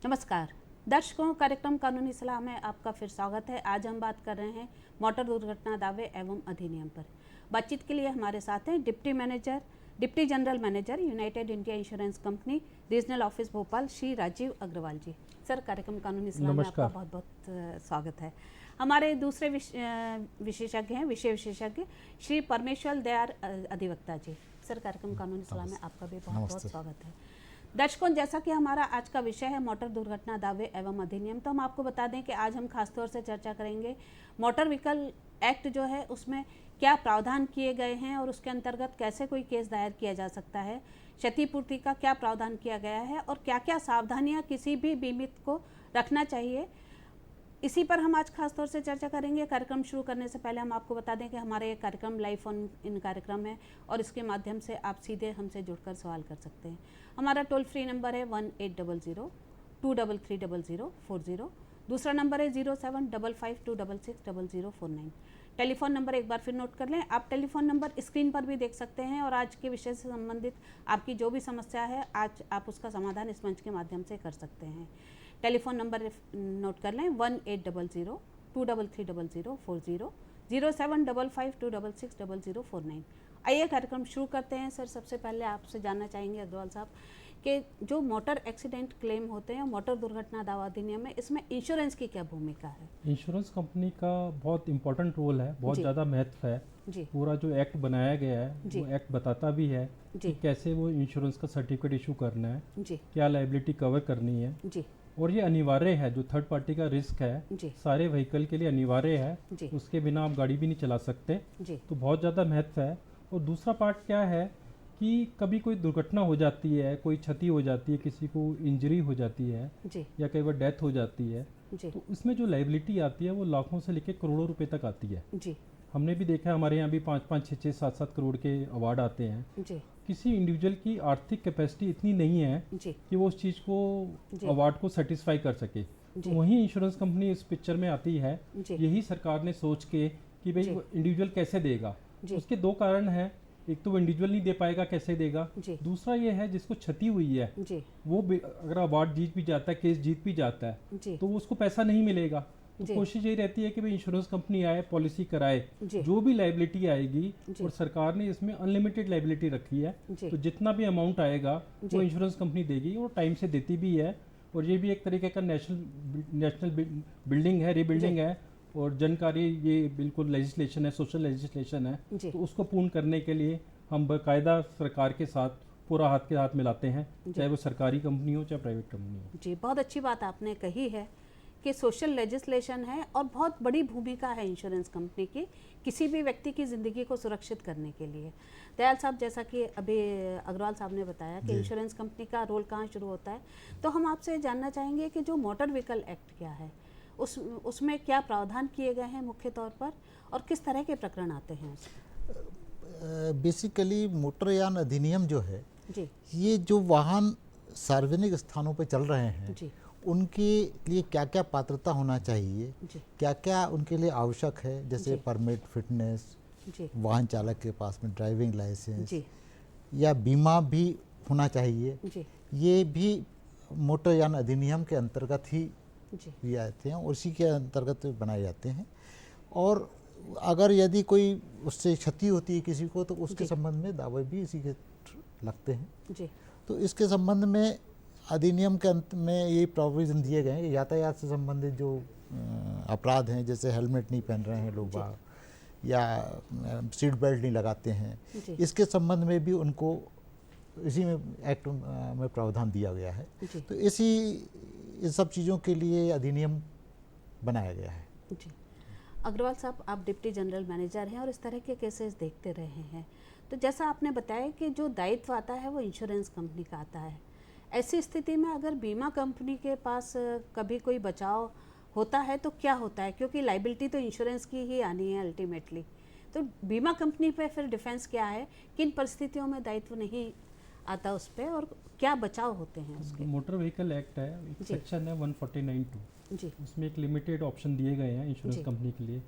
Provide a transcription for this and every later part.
नमस्कार दर्शकों, कार्यक्रम कानूनी सलाह में आपका फिर स्वागत है। आज हम बात कर रहे हैं मोटर दुर्घटना दावे एवं अधिनियम पर। बातचीत के लिए हमारे साथ हैं deputy general manager United India Insurance Company regional office Bhopal Shri Rajiv Agarwal ji. Sir, कार्यक्रम कानूनी सलाह में आपका बहुत बहुत स्वागत है। हमारे दूसरे विशेषज्ञ हैं विषय विशेषज्ञ श्री परमेश्वर दयार अधिवक्ता जी। सर, कार्यक्रम कानूनी सलाह में आपका भी बहुत बहुत स्वागत है। दर्शकों, जैसा कि हमारा आज का विषय है मोटर दुर्घटना दावे एवं अधिनियम, तो हम आपको बता दें कि आज हम खासतौर से चर्चा करेंगे मोटर व्हीकल एक्ट जो है उसमें क्या प्रावधान किए गए हैं और उसके अंतर्गत कैसे कोई केस दायर किया जा सकता है, क्षतिपूर्ति का क्या प्रावधान किया गया है और क्या क्या सावधानियां किसी भी बीमित को रखना चाहिए, इसी पर हम आज खास तौर से चर्चा करेंगे। कार्यक्रम शुरू करने से पहले हम आपको बता दें कि हमारे कार्यक्रम लाइव फोन इन कार्यक्रम है और इसके माध्यम से आप सीधे हमसे जुड़कर सवाल कर सकते हैं। हमारा टोल फ्री नंबर है 1800-233-0040। दूसरा नंबर है 0755266049। टेलीफोन नंबर एक बार फिर नोट कर लें। आप टेलीफोन नंबर स्क्रीन पर भी देख सकते हैं और आज के विषय से संबंधित आपकी जो भी समस्या है आज आप उसका समाधान इस मंच के माध्यम से कर सकते हैं। टेलीफोन नंबर नोट कर लें 1800-233-0040, 0755266049। आइए कार्यक्रम शुरू करते हैं। सर, सबसे पहले आपसे जानना चाहेंगे अग्रवाल साहब कि जो मोटर एक्सीडेंट क्लेम होते हैं मोटर दुर्घटना दावा अधिनियम में, इसमें इंश्योरेंस की क्या भूमिका है? इंश्योरेंस कंपनी का बहुत इंपॉर्टेंट रोल है, बहुत ज़्यादा महत्व है जी। पूरा जो एक्ट बनाया गया है वो एक्ट बताता भी है कि कैसे वो इंश्योरेंस का सर्टिफिकेट इशू करना है जी। क्या लायबिलिटी कवर करनी है जी। और ये अनिवार्य है, जो थर्ड पार्टी का रिस्क है सारे व्हीकल के लिए अनिवार्य है, उसके बिना आप गाड़ी भी नहीं चला सकते जी। तो बहुत ज़्यादा महत्व है। और दूसरा पार्ट क्या है कि कभी कोई दुर्घटना हो जाती है, कोई क्षति हो जाती है, किसी को इंजरी हो जाती है जी। या कई बार डेथ हो जाती है जी। तो इसमें जो लायबिलिटी आती है वो लाखों से लेकर करोड़ों रुपए तक आती है जी। हमने भी देखा है, हमारे यहाँ भी 5-5, 6-6, 7-7 करोड़ के अवार्ड आते हैं जी। किसी इंडिविजुअल की आर्थिक कैपेसिटी इतनी नहीं है जी। कि वो उस चीज़ को अवार्ड को सेटिस्फाई कर सके, तो वहीं इंश्योरेंस कंपनी इस पिक्चर में आती है। यही सरकार ने सोच के कि भाई इंडिविजुअल कैसे देगा, उसके दो कारण हैं। एक तो वो इंडिविजुअल नहीं दे पाएगा, कैसे देगा, दूसरा ये है जिसको क्षति हुई है वो अगर अवार्ड जीत भी जाता है, केस जीत भी जाता है तो उसको पैसा नहीं मिलेगा। तो कोशिश यही रहती है कि भाई इंश्योरेंस कंपनी आए, पॉलिसी कराए, जो भी लायबिलिटी आएगी, और सरकार ने इसमें अनलिमिटेड लायबिलिटी रखी है, तो जितना भी अमाउंट आएगा वो इंश्योरेंस कंपनी देगी और टाइम से देती भी है। और ये भी एक तरीके का नेशनल बिल्डिंग है, रीबिल्डिंग है, और जानकारी ये बिल्कुल लेजिस्लेशन है, सोशल लेजिस्लेशन है, तो उसको पूर्ण करने के लिए हम बाकायदा सरकार के साथ पूरा हाथ के हाथ मिलाते हैं, चाहे वो सरकारी कंपनी हो चाहे प्राइवेट कंपनी हो जी। बहुत अच्छी बात आपने कही है कि सोशल लेजिस्लेशन है और बहुत बड़ी भूमिका है इंश्योरेंस कंपनी की किसी भी व्यक्ति की ज़िंदगी को सुरक्षित करने के लिए। दयाल साहब, जैसा कि अभी अग्रवाल साहब ने बताया कि इंश्योरेंस कंपनी का रोल कहाँ शुरू होता है, तो हम आपसे जानना चाहेंगे कि जो मोटर व्हीकल एक्ट क्या है, उसमें क्या प्रावधान किए गए हैं मुख्य तौर पर और किस तरह के प्रकरण आते हैं उसमें? बेसिकली मोटरयान अधिनियम जो है जी। ये जो वाहन सार्वजनिक स्थानों पर चल रहे हैं जी। उनके लिए क्या क्या पात्रता होना चाहिए, क्या क्या उनके लिए आवश्यक है, जैसे परमिट, फिटनेस, वाहन चालक के पास में ड्राइविंग लाइसेंस या बीमा भी होना चाहिए, ये भी मोटरयान अधिनियम के अंतर्गत ही दिए जाते हैं और उसी के अंतर्गत बनाए जाते हैं। और अगर यदि कोई उससे क्षति होती है किसी को तो उसके संबंध में दावे भी इसी के लगते हैं जी। तो इसके संबंध में अधिनियम के अंत में ये प्रोविजन दिए गए हैं। यातायात से संबंधित जो अपराध हैं, जैसे हेलमेट नहीं पहन रहे हैं लोग बाग या सीट बेल्ट नहीं लगाते हैं, इसके संबंध में भी उनको इसी में एक्ट में प्रावधान दिया गया है। तो इस सब चीज़ों के लिए अधिनियम बनाया गया है जी। अग्रवाल साहब, आप डिप्टी जनरल मैनेजर हैं और इस तरह के केसेस देखते रहे हैं, तो जैसा आपने बताया कि जो दायित्व आता है वो इंश्योरेंस कंपनी का आता है। ऐसी स्थिति में अगर बीमा कंपनी के पास कभी कोई बचाव होता है तो क्या होता है, क्योंकि लाइबिलिटी तो इंश्योरेंस की ही आनी है अल्टीमेटली, तो बीमा कंपनी पे फिर डिफेंस क्या है, किन परिस्थितियों में दायित्व नहीं आता उस पर और क्या बचाव होते हैं उसके? मोटर व्हीकल एक्ट है, एक सेक्शन है 149(2) जी। उसमें एक लिमिटेड ऑप्शन दिए गए हैं इंश्योरेंस कंपनी के लिए,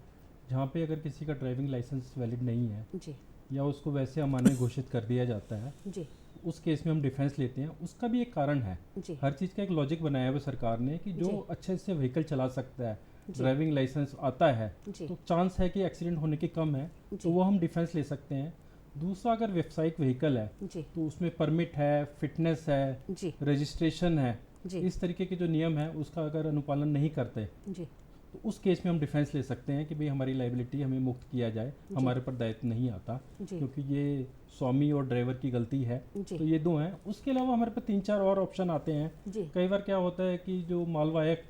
जहाँ पे अगर किसी का ड्राइविंग लाइसेंस वैलिड नहीं है जी। या उसको वैसे अमान्य घोषित कर दिया जाता है जी। उस केस में हम डिफेंस लेते हैं। उसका भी एक कारण है, हर चीज़ का एक लॉजिक बनाया हुआ सरकार ने कि जो अच्छे से व्हीकल चला सकता है, ड्राइविंग लाइसेंस आता है, तो चांस है कि एक्सीडेंट होने के कम है, तो वो हम डिफेंस ले सकते हैं। दूसरा, अगर व्यावसायिक व्हीकल है तो उसमें परमिट है, फिटनेस है, रजिस्ट्रेशन है, इस तरीके के जो नियम है उसका अगर अनुपालन नहीं करते तो उस केस में हम डिफेंस ले सकते हैं कि भाई हमारी लाइबिलिटी हमें मुक्त किया जाए, हमारे पर दायित्व नहीं आता क्योंकि ये स्वामी और ड्राइवर की गलती है। तो ये दो हैं। उसके अलावा हमारे पास 3-4 और ऑप्शन आते हैं। कई बार क्या होता है कि जो मालवाहक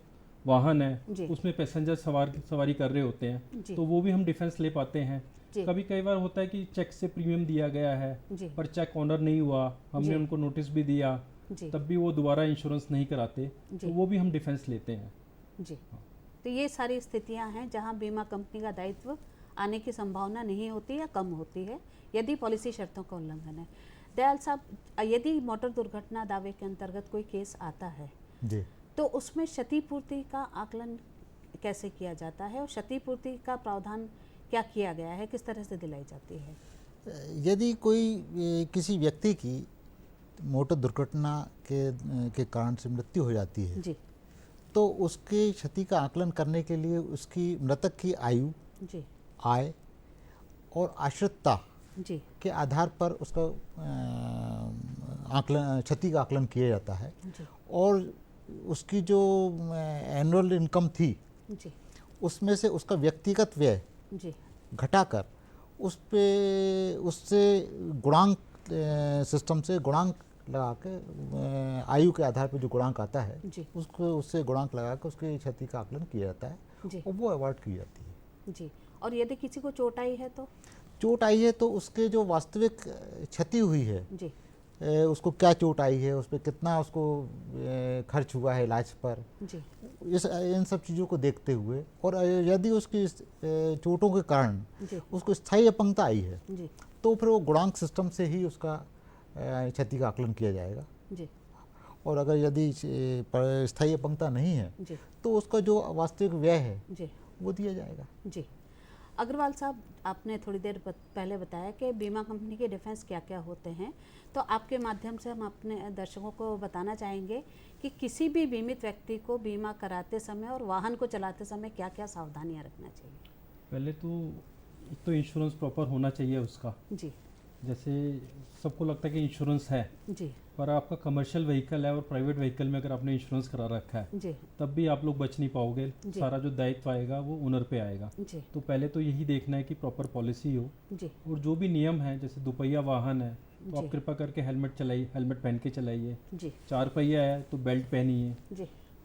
वाहन है उसमें पैसेंजर सवारी कर रहे होते हैं, तो वो भी हम डिफेंस ले पाते हैं। कई बार होता है कि चेक से प्रीमियम दिया गया है पर चेक ऑनर नहीं हुआ, हमने उनको नोटिस भी दिया, तब भी वो दोबारा इंश्योरेंस नहीं कराते, तो वो भी हम डिफेंस लेते हैं। तो ये सारी स्थितियां हैं जहां बीमा कंपनी का दायित्व आने की संभावना नहीं होती या कम होती है यदि पॉलिसी शर्तों का उल्लंघन है। दयाल साहब, यदि मोटर दुर्घटना दावे के अंतर्गत कोई केस आता है जी, तो उसमें क्षतिपूर्ति का आकलन कैसे किया जाता है और क्षतिपूर्ति का प्रावधान क्या किया गया है, किस तरह से दिलाई जाती है? यदि कोई किसी व्यक्ति की मोटर दुर्घटना के कारण से मृत्यु हो जाती है जी, तो उसकी क्षति का आकलन करने के लिए उसकी मृतक की आयु, जी, आय और आश्रितता जी के आधार पर उसका आकलन, क्षति का आकलन किया जाता है। और उसकी जो एनुअल इनकम थी जी, उसमें से उसका व्यक्तिगत व्यय जी घटाकर उससे गुणांक सिस्टम से गुणांक लगा के आयु के आधार पर जो गुणांक आता है उसको उससे गुणांक लगा के उसकी क्षति का आकलन किया जाता है और वो अवार्ड की जाती है। जी, और यदि किसी को चोट आई है तो? चोट आई है तो उसके जो वास्तविक क्षति हुई है जी, उसको क्या चोट आई है, उस पर कितना उसको खर्च हुआ है इलाज पर जी, इन सब चीज़ों को देखते हुए, और यदि उसकी चोटों के कारण उसको स्थायी अपंगता आई है जी, तो फिर वो गुणांक सिस्टम से ही उसका क्षति का आकलन किया जाएगा जी। और अगर यदि स्थायी अपंगता नहीं है जी, तो उसका जो वास्तविक व्यय है जी, वो दिया जाएगा जी। अग्रवाल साहब, आपने थोड़ी देर पहले बताया कि बीमा कंपनी के डिफेंस क्या क्या होते हैं, तो आपके माध्यम से हम अपने दर्शकों को बताना चाहेंगे कि किसी भी बीमित व्यक्ति को बीमा कराते समय और वाहन को चलाते समय क्या क्या सावधानियां रखना चाहिए? पहले तो इंश्योरेंस प्रॉपर होना चाहिए उसका जी। जैसे सबको लगता है कि इंश्योरेंस है जी, पर आपका कमर्शियल व्हीकल है और प्राइवेट व्हीकल में अगर आपने इंश्योरेंस करा रखा है जी, तब भी आप लोग बच नहीं पाओगे, सारा जो दायित्व आएगा वो ओनर पे आएगा जी। तो पहले तो यही देखना है कि प्रॉपर पॉलिसी हो जी, और जो भी नियम है, जैसे दुपहिया वाहन है तो आप कृपा करके हेलमेट पहन के चलाइए, 4 पहिया है तो बेल्ट पहनिए,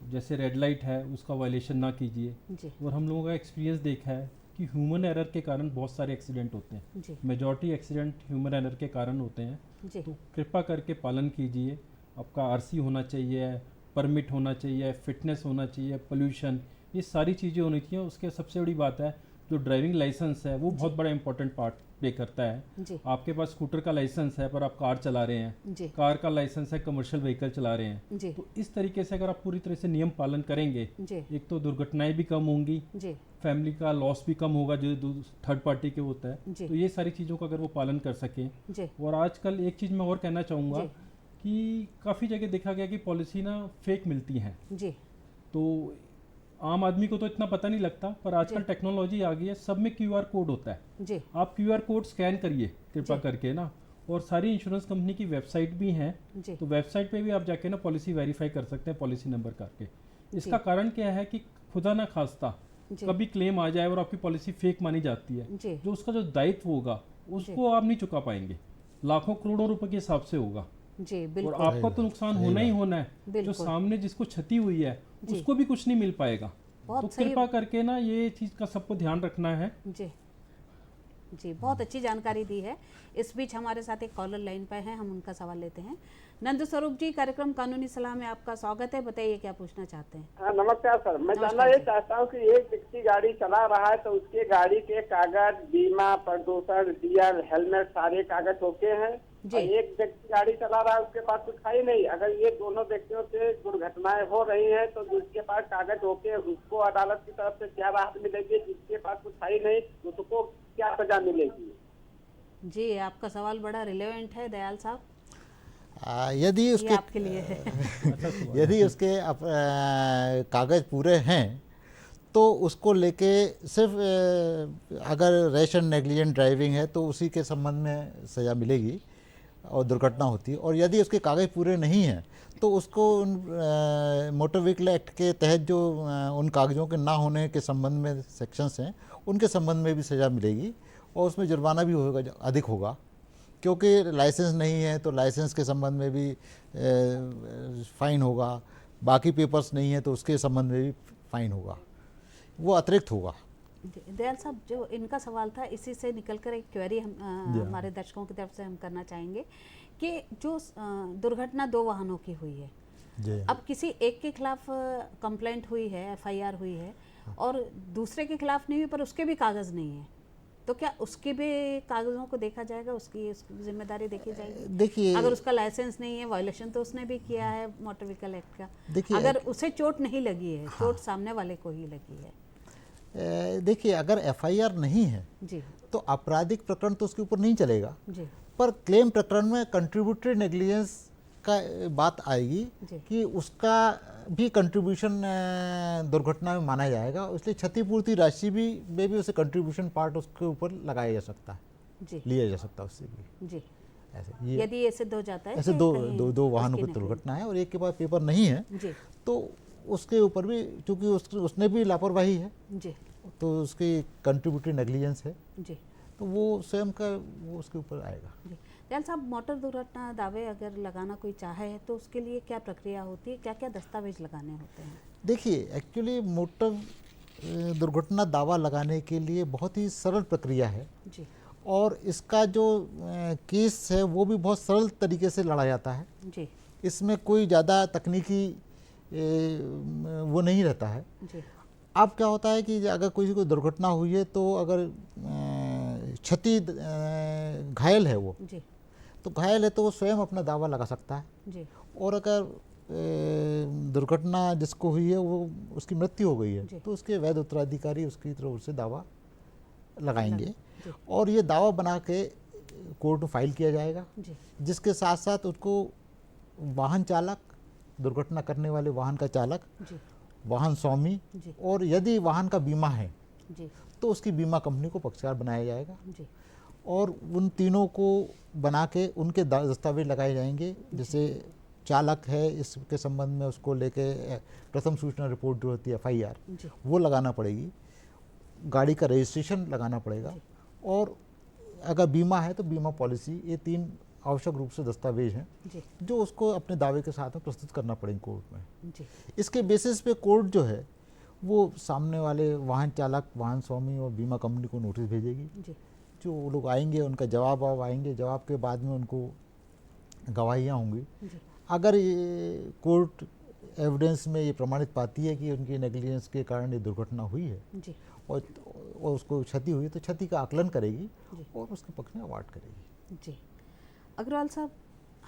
जैसे रेड लाइट है उसका वायलेशन ना कीजिए। और हम लोगों का एक्सपीरियंस देखा है कि ह्यूमन एरर के कारण बहुत सारे एक्सीडेंट होते हैं, मेजॉरिटी एक्सीडेंट ह्यूमन एरर के कारण होते हैं, तो कृपा करके पालन कीजिए। आपका आरसी होना चाहिए, परमिट होना चाहिए, फिटनेस होना चाहिए, पोल्यूशन, ये सारी चीज़ें होनी चाहिए। उसके सबसे बड़ी बात है जो ड्राइविंग लाइसेंस है वो बहुत बड़ा इंपॉर्टेंट पार्ट प्ले करता है। आपके पास स्कूटर का लाइसेंस है पर आप कार चला रहे हैं, कार का लाइसेंस है कमर्शियल व्हीकल चला रहे हैं, तो इस तरीके से अगर आप पूरी तरह से नियम पालन करेंगे, एक तो दुर्घटनाएं भी कम होंगी, फैमिली का लॉस भी कम होगा जो थर्ड पार्टी के होता है, तो ये सारी चीज़ों का अगर वो पालन कर सकें। और आजकल एक चीज़ मैं और कहना चाहूँगा कि काफ़ी जगह देखा गया कि पॉलिसी ना फेक मिलती हैं, तो आम आदमी को तो इतना पता नहीं लगता, पर आजकल टेक्नोलॉजी आ गई है, सब में QR कोड होता है जी। आप QR कोड स्कैन करिए कृपा करके ना, और सारी इंश्योरेंस कंपनी की वेबसाइट भी हैं, तो वेबसाइट पे भी आप जाके ना पॉलिसी वेरीफाई कर सकते हैं पॉलिसी नंबर करके। इसका कारण क्या है कि खुदा ना खास्ता कभी क्लेम आ जाए और आपकी पॉलिसी फेक मानी जाती है, जो उसका जो दायित्व होगा उसको आप नहीं चुका पाएंगे, लाखों करोड़ों रुपए के हिसाब से होगा जी, और आपका तो नुकसान होना ही होना है, जो सामने जिसको क्षति हुई है उसको भी कुछ नहीं मिल पाएगा। तो कृपा करके ना ये चीज का सबको ध्यान रखना है जी। जी, बहुत अच्छी जानकारी दी है। इस बीच हमारे साथ एक कॉलर लाइन पर हैं, हम उनका सवाल लेते हैं। नंद स्वरूप जी, कार्यक्रम कानूनी सलाह में आपका स्वागत है, बताइए क्या पूछना चाहते हैं? हाँ, नमस्कार सर। मैं जानना ये चाहता हूँ कि एक व्यक्ति गाड़ी चला रहा है तो उसके गाड़ी के कागज, बीमा, प्रदूषण, डीएल, हेलमेट, सारे कागज ओके हैं, और एक व्यक्ति गाड़ी चला रहा है उसके पास कुछ है ही नहीं। अगर ये दोनों व्यक्तियों से दुर्घटनाएं हो रही है तो जिसके पास कागज ओके उसको अदालत की तरफ से क्या राहत मिलेगी, जिसके पास कुछ है ही नहीं उसको क्या सजा मिलेगी? जी, आपका सवाल बड़ा रिलेवेंट है दयाल साहब। यदि ये उसके आपके लिए है। यदि उसके कागज़ पूरे हैं तो उसको लेके सिर्फ अगर रैश एंड नेग्लिजेंट ड्राइविंग है तो उसी के संबंध में सज़ा मिलेगी और दुर्घटना होती है। और यदि उसके कागज़ पूरे नहीं हैं तो उसको मोटर व्हीकल एक्ट के तहत जो उन कागज़ों के ना होने के संबंध में सेक्शंस हैं उनके संबंध में भी सज़ा मिलेगी और उसमें जुर्माना भी होगा, अधिक होगा, क्योंकि लाइसेंस नहीं है तो लाइसेंस के संबंध में भी फ़ाइन होगा, बाकी पेपर्स नहीं है तो उसके संबंध में भी फ़ाइन होगा, वो अतिरिक्त होगा। दयाल साहब, जो इनका सवाल था इसी से निकलकर एक क्वेरी हम हमारे दर्शकों की तरफ से हम करना चाहेंगे कि जो दुर्घटना 2 वाहनों की हुई है, अब किसी एक के खिलाफ कंप्लेंट हुई है, एफआईआर हुई है और दूसरे के खिलाफ नहीं हुई पर उसके भी कागज़ नहीं है, तो क्या उसके भी कागज़ों को देखा जाएगा, उसकी जिम्मेदारी देखी जाएगी? देखिए, अगर उसका लाइसेंस नहीं है, वायलेशन तो उसने भी किया है मोटर व्हीकल एक्ट का, देखिए अगर उसे चोट नहीं लगी है, चोट सामने वाले को ही लगी है। देखिए, अगर एफआईआर नहीं है जी, तो आपराधिक प्रकरण तो उसके ऊपर नहीं चलेगा जी, पर क्लेम प्रकरण में कंट्रीब्यूटरी नेग्लिजेंस का बात आएगी कि उसका भी कंट्रीब्यूशन दुर्घटना में माना जाएगा, इसलिए क्षतिपूर्ति राशि भी में भी उसे कंट्रीब्यूशन पार्ट उसके ऊपर लगाया जा सकता है, जी, लिया जा सकता है उससे भी। जी, ऐसे ये यदि ये सिद्ध हो जाता है ऐसे कि दो कहीं दो दो वाहनों की उसकी नहीं दुर्घटना है और एक के पास पेपर नहीं है जी, तो उसके ऊपर भी, चूंकि उसने भी लापरवाही है जी, तो उसकी कंट्रीब्यूटरी नेग्लिजेंस है जी, तो वो स्वयं का वो उसके ऊपर आएगा। जी। दयाल साहब, मोटर दुर्घटना दावे अगर लगाना कोई चाहे तो उसके लिए क्या प्रक्रिया होती है, क्या क्या दस्तावेज लगाने होते हैं? देखिए, एक्चुअली मोटर दुर्घटना दावा लगाने के लिए बहुत ही सरल प्रक्रिया है जी, और इसका जो केस है वो भी बहुत सरल तरीके से लड़ा जाता है। जी, इसमें कोई ज़्यादा तकनीकी वो नहीं रहता है। जी, अब क्या होता है कि अगर कोई दुर्घटना हुई है तो अगर क्षति घायल है वो, जी, तो घायल है तो वो स्वयं अपना दावा लगा सकता है। जी, और अगर दुर्घटना जिसको हुई है वो उसकी मृत्यु हो गई है तो उसके वैध उत्तराधिकारी उसकी तरफ से दावा लगाएंगे और ये दावा बना के कोर्ट में फाइल किया जाएगा, जिसके साथ साथ उसको वाहन चालक, दुर्घटना करने वाले वाहन का चालक, वाहन स्वामी और यदि वाहन का बीमा है तो उसकी बीमा कंपनी को पक्षकार बनाया जाएगा और उन तीनों को बना के उनके दस्तावेज लगाए जाएंगे। जैसे चालक है, इसके संबंध में उसको लेके प्रथम सूचना रिपोर्ट जो होती है एफआईआर वो लगाना पड़ेगी, गाड़ी का रजिस्ट्रेशन लगाना पड़ेगा और अगर बीमा है तो बीमा पॉलिसी। ये 3 आवश्यक रूप से दस्तावेज हैं जो उसको अपने दावे के साथ में प्रस्तुत करना पड़ेंगे कोर्ट में। इसके बेसिस पे कोर्ट जो है वो सामने वाले वाहन चालक, वाहन स्वामी और बीमा कंपनी को नोटिस भेजेगी। जो लोग आएंगे उनका जवाब आएंगे, जवाब के बाद में उनको गवाहियाँ होंगी। अगर ये कोर्ट एविडेंस में ये प्रमाणित पाती है कि उनकी नेग्लिजेंस के कारण ये दुर्घटना हुई है और उसको क्षति हुई तो क्षति का आकलन करेगी और उसके पक्ष में अवार्ड करेगी। जी, अग्रवाल साहब,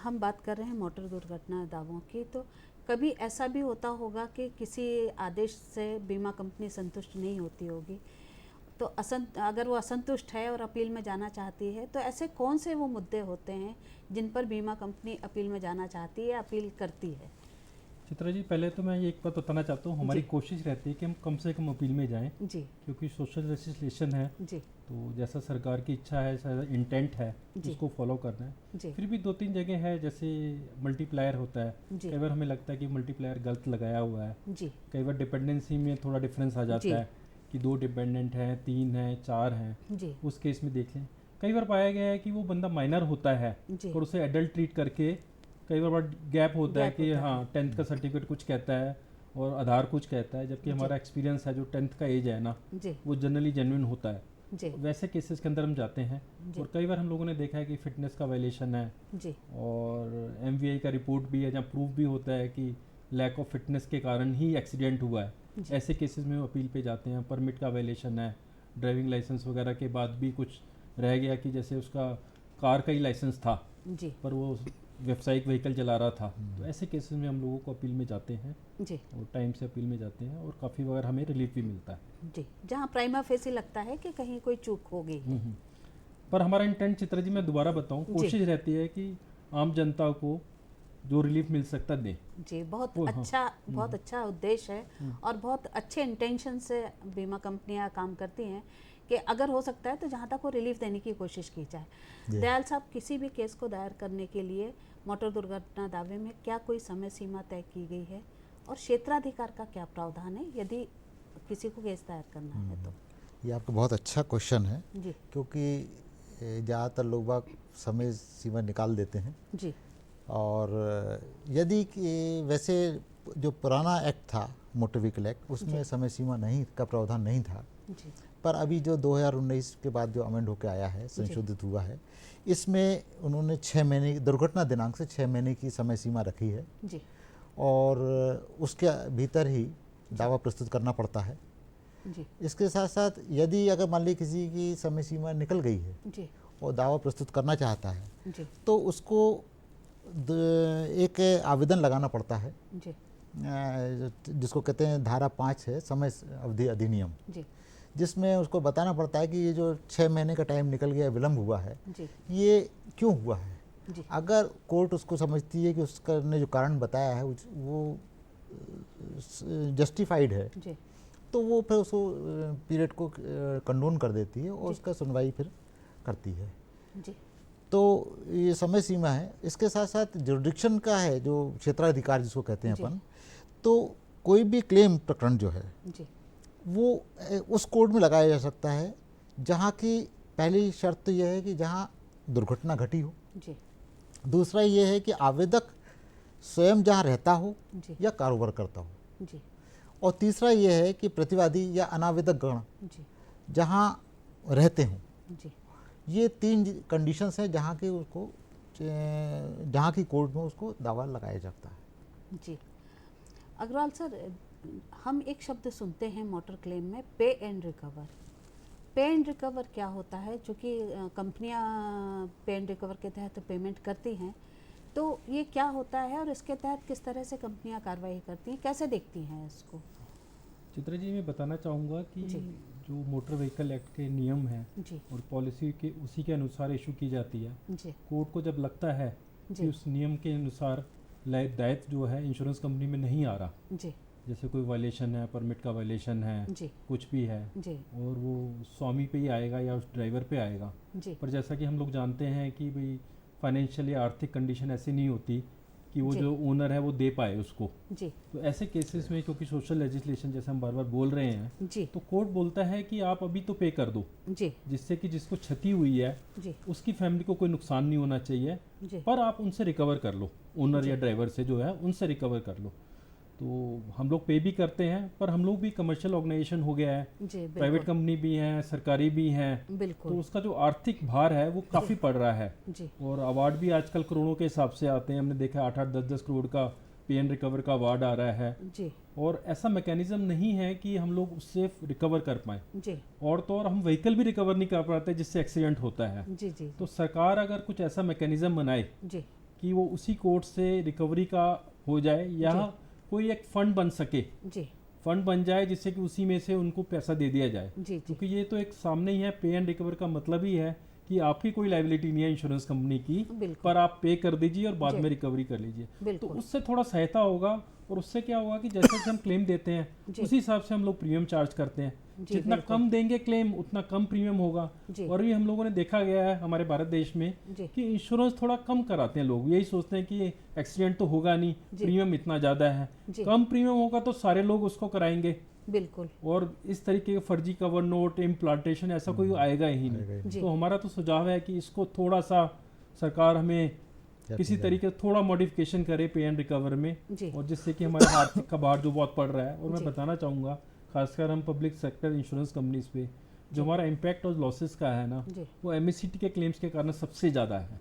हम बात कर रहे हैं मोटर दुर्घटना दावों की, तो कभी ऐसा भी होता होगा कि किसी आदेश से बीमा कंपनी संतुष्ट नहीं होती होगी, तो अगर वो असंतुष्ट है और अपील में जाना चाहती है तो ऐसे कौन से वो मुद्दे होते हैं जिन पर बीमा कंपनी अपील में जाना चाहती है, अपील करती है? चित्रा जी, पहले तो मैं ये एक बात बताना चाहता हूँ, हमारी कोशिश रहती है कि हम कम से कम अपील में जाएं जी, क्योंकि सोशल लेजिस्लेशन है जी, तो जैसा सरकार की इच्छा है, इंटेंट है, उसको फॉलो करना है। फिर भी 2-3 जगह है, जैसे मल्टीप्लायर होता है, कई बार हमें लगता है कि मल्टीप्लायर गलत लगाया हुआ है, कई बार डिपेंडेंसी में थोड़ा डिफरेंस आ जाता है कि 2 डिपेंडेंट हैं, 3 हैं, 4 हैं, उस केस में देख लें। कई बार पाया गया है कि वो बंदा माइनर होता है और उसे एडल्ट ट्रीट करके, कई बार गैप होता है कि हाँ 10th का सर्टिफिकेट कुछ कहता है और आधार कुछ कहता है, जबकि हमारा एक्सपीरियंस है जो 10th का एज है ना वो जनरली जेन्युइन होता है। वैसे केसेस के अंदर हम जाते हैं और कई बार हम लोगों ने देखा है कि फिटनेस का वायलेशन है और MVI का रिपोर्ट भी है जहाँ प्रूफ भी होता है कि लैक ऑफ फिटनेस के कारण ही एक्सीडेंट हुआ है। ऐसे केसेस में अपील पे जाते हैं। परमिट का वायलेशन है, ड्राइविंग लाइसेंस वगैरह के बाद भी कुछ रह गया कि जैसे उसका कार का ही लाइसेंस था पर वो व्यावसायिक व्हीकल चला रहा था, तो ऐसे केसेस में हम लोगों को अपील में जाते हैं और टाइम से अपील में जाते हैं और काफ़ी बार हमें रिलीफ भी मिलता है जी, जहाँ प्राइमा फेसी लगता है कि कहीं कोई चूक हो गई। पर हमारा इंटेंट, चित्रा जी मैं दोबारा बताऊं, कोशिश रहती है कि आम जनता को जो रिलीफ मिल सकता दें। जी, बहुत अच्छा उद्देश्य है और बहुत अच्छे इंटेंशन से बीमा कंपनियां काम करती हैं कि अगर हो सकता है तो जहां तक वो रिलीफ देने की कोशिश की जाए। दयाल साहब, किसी भी केस को दायर करने के लिए मोटर दुर्घटना दावे में क्या कोई समय सीमा तय की गई है और क्षेत्राधिकार का क्या प्रावधान है यदि किसी को केस दायर करना है तो? ये आपका बहुत अच्छा क्वेश्चन है जी, क्योंकि ज़्यादातर लोग बाग समय सीमा निकाल देते हैं जी, और यदि वैसे जो पुराना एक्ट था मोटर व्हीकल एक्ट उसमें समय सीमा नहीं का प्रावधान नहीं था जी, पर अभी जो 2019 के बाद जो अमेंड होकर आया है, संशोधित हुआ है, इसमें उन्होंने 6 महीने दुर्घटना दिनांक से 6 महीने की समय सीमा रखी है जी, और उसके भीतर ही दावा प्रस्तुत करना पड़ता है। जी, इसके साथ साथ यदि अगर मान लीजिए किसी की समय सीमा निकल गई है जी, और दावा प्रस्तुत करना चाहता है जी, तो उसको एक आवेदन लगाना पड़ता है जी, जिसको कहते हैं धारा 5 है समय अवधि अधिनियम, जी, जिसमें उसको बताना पड़ता है कि ये जो 6 महीने का टाइम निकल गया, विलम्ब हुआ है, जी, ये क्यों हुआ है। जी, अगर कोर्ट उसको समझती है कि उसका ने जो कारण बताया है वो जस्टिफाइड है जी, तो वो फिर उसको पीरियड को कंडोन कर देती है और उसका सुनवाई फिर करती है। जी, तो ये समय सीमा है। इसके साथ साथ जुरिडिक्शन का है जो क्षेत्राधिकार जिसको कहते हैं अपन, तो कोई भी क्लेम प्रकरण जो है जी, वो उस कोर्ट में लगाया जा सकता है जहाँ की पहली शर्त तो यह है कि जहाँ दुर्घटना घटी हो, जी, दूसरा ये है कि आवेदक स्वयं जहाँ रहता हो जी, या कारोबार करता हो, जी, और तीसरा ये है कि प्रतिवादी या अनावेदक गण जी, जहाँ रहते हों। जी, ये 3 कंडीशंस हैं जहाँ की उसको जहाँ की कोर्ट में उसको दावा लगाया जाता है। जी। अग्रवाल सर, हम एक शब्द सुनते हैं मोटर क्लेम में, पे एंड रिकवर। पे एंड रिकवर क्या होता है? चूँकि कंपनियां पे एंड रिकवर के तहत पेमेंट करती हैं, तो ये क्या होता है और इसके तहत किस तरह से कंपनियां कार्रवाई करती हैं, कैसे देखती हैं इसको? चित्रा जी, मैं बताना चाहूँगा कि जो मोटर व्हीकल एक्ट के नियम हैं और पॉलिसी के उसी के अनुसार इशू की जाती है। जी, कोर्ट को जब लगता है कि उस नियम के अनुसार दायित्व जो है इंश्योरेंस कंपनी में नहीं आ रहा, जी, जैसे कोई वायलेशन है, परमिट का वायलेशन है, जी, कुछ भी है, जी, और वो स्वामी पे ही आएगा या उस ड्राइवर पे आएगा। जी, पर जैसा कि हम लोग जानते हैं कि भाई फाइनेंशियल या आर्थिक कंडीशन ऐसी नहीं होती कि वो जो ओनर है वो दे पाए उसको। जी, तो ऐसे केसेस में क्योंकि सोशल लेजिस्लेशन जैसे हम बार बार बोल रहे हैं, जी, तो कोर्ट बोलता है कि आप अभी तो पे कर दो, जी, जिससे कि जिसको क्षति हुई है जी, उसकी फैमिली को कोई नुकसान नहीं होना चाहिए, जी, पर आप उनसे रिकवर कर लो, ओनर या ड्राइवर से जो है उनसे रिकवर कर लो। तो हम लोग पे भी करते हैं, पर हम लोग भी कमर्शियल ऑर्गेनाइजेशन हो गया है, जी, प्राइवेट कंपनी भी हैं, सरकारी भी हैं, बिल्कुल, तो उसका जो आर्थिक भार है वो काफ़ी पड़ रहा है। जी, और अवार्ड भी आजकल करोड़ों के हिसाब से आते हैं, हमने देखा 8-8, 10-10 करोड़ का पे एंड रिकवर का अवार्ड आ रहा है। जी, और ऐसा मैकेनिज्म नहीं है कि हम लोग उससे रिकवर कर पाएँ, जी, और तो और हम व्हीकल भी रिकवर नहीं कर पाते जिससे एक्सीडेंट होता है। जी, जी, तो सरकार अगर कुछ ऐसा मैकेनिज्म बनाए जी, कि वो उसी कोर्ट से रिकवरी का हो जाए, या कोई एक फंड बन सके, जी, फंड बन जाए जिससे कि उसी में से उनको पैसा दे दिया जाए, जी, क्योंकि ये तो एक सामने ही है, पे एंड रिकवर का मतलब ही है कि आपकी कोई लायबिलिटी नहीं है इंश्योरेंस कंपनी की, पर आप पे कर दीजिए और बाद में रिकवरी कर लीजिए। तो उससे थोड़ा सहायता होगा, और उससे क्या होगा कि जैसे कि हम क्लेम देते हैं उसी हिसाब से हम लोग प्रीमियम चार्ज करते हैं, जितना कम देंगे क्लेम उतना कम प्रीमियम होगा। और भी हम लोगों ने देखा गया है हमारे भारत देश में कि इंश्योरेंस थोड़ा कम कराते हैं लोग, यही सोचते हैं कि एक्सीडेंट तो होगा नहीं, प्रीमियम इतना ज़्यादा है, कम प्रीमियम होगा तो सारे लोग उसको कराएंगे, बिल्कुल, और इस तरीके के फर्जी कवर नोट, इम्प्लांटेशन ऐसा कोई आएगा ही नहीं। तो हमारा तो सुझाव है कि इसको थोड़ा सा सरकार हमें किसी तरीके से थोड़ा मॉडिफिकेशन करे पे एंड रिकवर में, और जिससे कि हमारे आर्थिक का भार जो बहुत पड़ रहा है। और मैं बताना चाहूँगा खासकर हम पब्लिक सेक्टर इंश्योरेंस कंपनीज पे जो हमारा इम्पैक्ट और लॉसेस का है ना, वो एमएससीटी के क्लेम्स के कारण सबसे ज़्यादा है।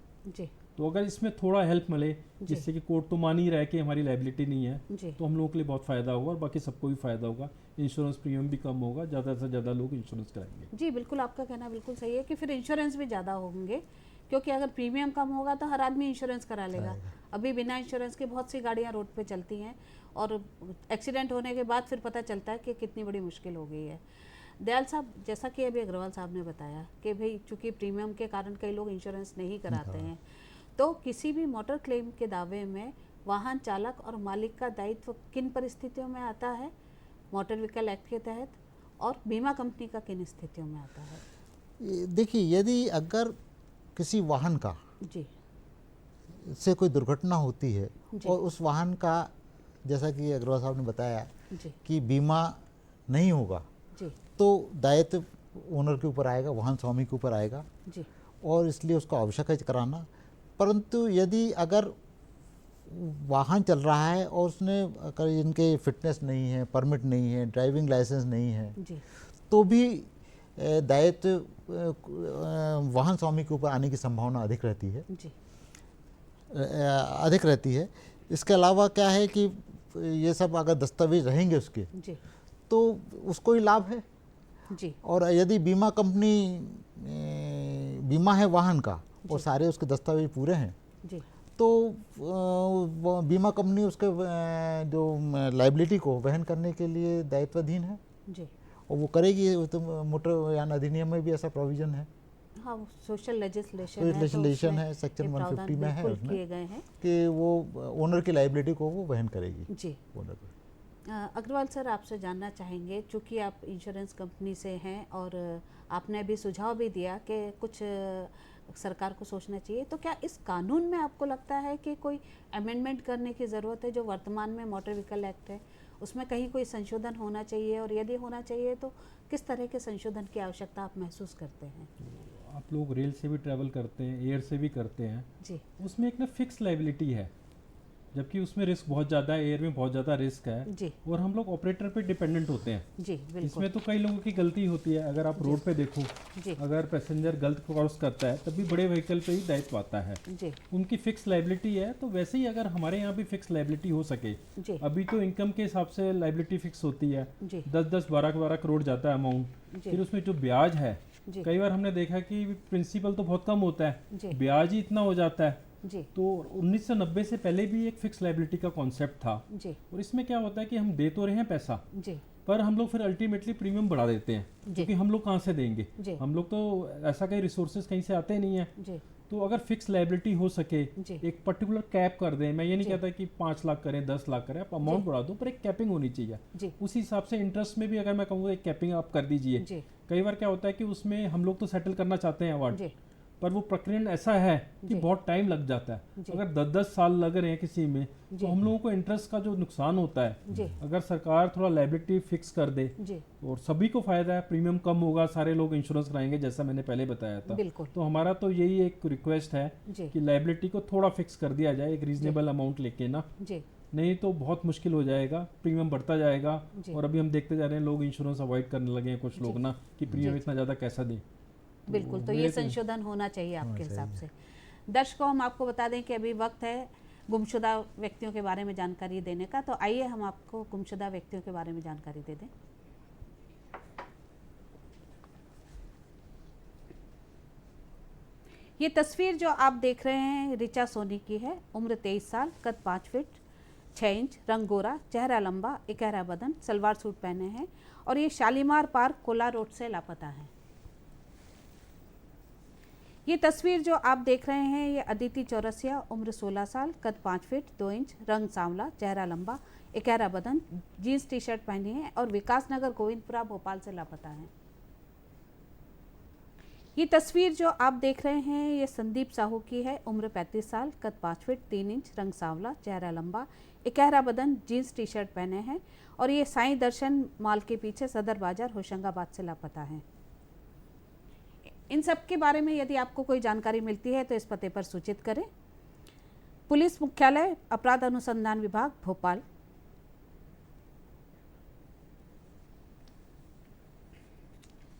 तो अगर इसमें थोड़ा हेल्प मिले, जिससे कि कोर्ट तो मान ही रहा है कि हमारी लायबिलिटी नहीं है, तो हम लोगों के लिए बहुत फ़ायदा होगा और बाकी सबको भी फ़ायदा होगा, इंश्योरेंस प्रीमियम भी कम होगा, ज़्यादा से ज़्यादा लोग इंश्योरेंस कराएंगे। जी बिल्कुल, आपका कहना बिल्कुल सही है कि फिर इंश्योरेंस भी ज़्यादा होंगे, क्योंकि अगर प्रीमियम कम होगा तो हर आदमी इंश्योरेंस करा लेगा। अभी बिना इंश्योरेंस के बहुत सी गाड़ियाँ रोड पे चलती हैं और एक्सीडेंट होने के बाद फिर पता चलता है कि कितनी बड़ी मुश्किल हो गई है। दयाल साहब, जैसा कि अभी अग्रवाल साहब ने बताया कि भाई चूँकि प्रीमियम के कारण कई लोग इंश्योरेंस नहीं कराते हैं, तो किसी भी मोटर क्लेम के दावे में वाहन चालक और मालिक का दायित्व किन परिस्थितियों में आता है मोटर व्हीकल एक्ट के तहत, और बीमा कंपनी का किन स्थितियों में आता है? देखिए, यदि अगर किसी वाहन का जी से कोई दुर्घटना होती है और उस वाहन का, जैसा कि अग्रवाल साहब ने बताया कि बीमा नहीं होगा, तो दायित्व ओनर के ऊपर आएगा, वाहन स्वामी के ऊपर आएगा जी। और इसलिए उसको आवश्यक है कराना। परंतु यदि अगर वाहन चल रहा है और उसने अगर इनके फिटनेस नहीं है, परमिट नहीं है, ड्राइविंग लाइसेंस नहीं है जी, तो भी दायित्व वाहन स्वामी के ऊपर आने की संभावना अधिक रहती है जी। अधिक रहती है। इसके अलावा क्या है कि ये सब अगर दस्तावेज रहेंगे उसके जी तो उसको ही लाभ है जी। और यदि बीमा कंपनी बीमा है वाहन का और सारे उसके दस्तावेज पूरे हैं जी, तो बीमा कंपनी उसके जो लाइबिलिटी को वहन करने के लिए दायित्वाधीन है जी। और वो करेगी। तो मोटर यान अधिनियम में भी ऐसा प्रोविजन है, हाँ, सोशल लेजिस्लेशन है, सेक्शन 150 में है उसमें किए गए हैं कि वो ओनर की लाइबिलिटी को वो वहन करेगी जी। ओनर को। अग्रवाल सर, आपसे जानना चाहेंगे, चूँकि आप इंश्योरेंस कंपनी से हैं और आपने अभी सुझाव भी दिया कि कुछ सरकार को सोचना चाहिए, तो क्या इस कानून में आपको लगता है कि कोई अमेंडमेंट करने की ज़रूरत है? जो वर्तमान में मोटर व्हीकल एक्ट है उसमें कहीं कोई संशोधन होना चाहिए, और यदि होना चाहिए तो किस तरह के संशोधन की आवश्यकता आप महसूस करते हैं? आप लोग रेल से भी ट्रैवल करते हैं, एयर से भी करते हैं जी, उसमें एक ना फिक्स लाइबिलिटी है, जबकि उसमें रिस्क बहुत ज़्यादा है, एयर में बहुत ज़्यादा रिस्क है जी, और हम लोग ऑपरेटर पे डिपेंडेंट होते हैं। जी, बिल्कुल। इसमें तो कई लोगों की गलती होती है। अगर आप रोड पे देखो, जी, अगर पैसेंजर गलत क्रॉस करता है तब भी बड़े व्हीकल पे ही दायित्व आता है, जी, उनकी फिक्स लाइबिलिटी है। तो वैसे ही अगर हमारे यहाँ भी फिक्स लाइबिलिटी हो सके, जी, अभी तो इनकम के हिसाब से लाइबिलिटी फिक्स होती है, जी, 10-10, 12-12 करोड़ जाता है अमाउंट। जी, फिर उसमें जो ब्याज है, जी, कई बार हमने देखा कि प्रिंसिपल तो बहुत कम होता है, जी, ब्याज ही इतना हो जाता है। जी, तो 1990 से पहले भी एक फिक्स लाइबिलिटी का कॉन्सेप्ट था, जी, और इसमें क्या होता है कि हम दे तो रहे हैं पैसा, जी, पर हम लोग फिर अल्टीमेटली प्रीमियम बढ़ा देते हैं, क्योंकि हम लोग कहाँ से देंगे, जी, हम लोग तो ऐसा कहीं रिसोर्सेज कहीं से आते नहीं है। जी, तो अगर फिक्स लाइबिलिटी हो सके, जी, एक पर्टिकुलर कैप कर दें, मैं ये नहीं कहता कि 5 लाख करें, 10 लाख करें, आप अमाउंट बढ़ा दो, पर एक कैपिंग होनी चाहिए। जी, उसी हिसाब से इंटरेस्ट में भी अगर मैं कहूँगा एक कैपिंग आप कर दीजिए। जी, कई बार क्या होता है कि उसमें हम लोग तो सेटल करना चाहते हैं अवार्ड, जी, पर वो प्रक्रिया ऐसा है कि जी, बहुत टाइम लग जाता है। जी, अगर 10-10 साल लग रहे हैं किसी में, जी, तो हम लोगों को इंटरेस्ट का जो नुकसान होता है, जी, अगर सरकार थोड़ा लाइबिलिटी फिक्स कर दे जी, और सभी को फायदा है, प्रीमियम कम होगा, सारे लोग इंश्योरेंस कराएंगे, जैसा मैंने पहले बताया था। बिल्कुल, तो हमारा तो यही एक रिक्वेस्ट है जी, कि लाइबिलिटी को थोड़ा फिक्स कर दिया जाए, एक रीजनेबल अमाउंट लेके ना, जी, नहीं तो बहुत मुश्किल हो जाएगा, प्रीमियम बढ़ता जाएगा। जी, और अभी हम देखते जा रहे हैं लोग इंश्योरेंस अवॉइड करने लगे हैं कुछ लोग जी, ना, कि प्रीमियम जी, इतना ज़्यादा कैसा दें। बिल्कुल। तो ये संशोधन होना चाहिए आपके हिसाब से। दर्शकों, हम आपको बता दें कि अभी वक्त है गुमशुदा व्यक्तियों के बारे में जानकारी देने का, तो आइए हम आपको गुमशुदा व्यक्तियों के बारे में जानकारी दे दें। ये तस्वीर जो आप देख रहे हैं रिचा सोनी की है। उम्र 23 साल, कद 5 फीट 6 इंच, रंग गोरा, चेहरा लंबा, इकहरा बदन, सलवार सूट पहने हैं और ये शालीमार पार्क कोला रोड से लापता है। ये तस्वीर जो आप देख रहे हैं ये अदिति चौरसिया, उम्र 16 साल, कद 5 फीट 2 इंच, रंग सांवला, चेहरा लंबा, इकहरा बदन, जीन्स टी शर्ट पहनी है और विकास नगर गोविंदपुरा भोपाल से लापता है। ये तस्वीर जो आप देख रहे हैं ये संदीप साहू की है। उम्र 35 साल, कद 5 फीट 3 इंच, रंग सांवला, चेहरा लंबा, इकहरा बदन, जीन्स टी शर्ट पहने हैं और ये साईं दर्शन मॉल के पीछे सदर बाजार होशंगाबाद से लापता है। इन सब के बारे में यदि आपको कोई जानकारी मिलती है तो इस पते पर सूचित करें। पुलिस मुख्यालय, अपराध अनुसंधान विभाग, भोपाल।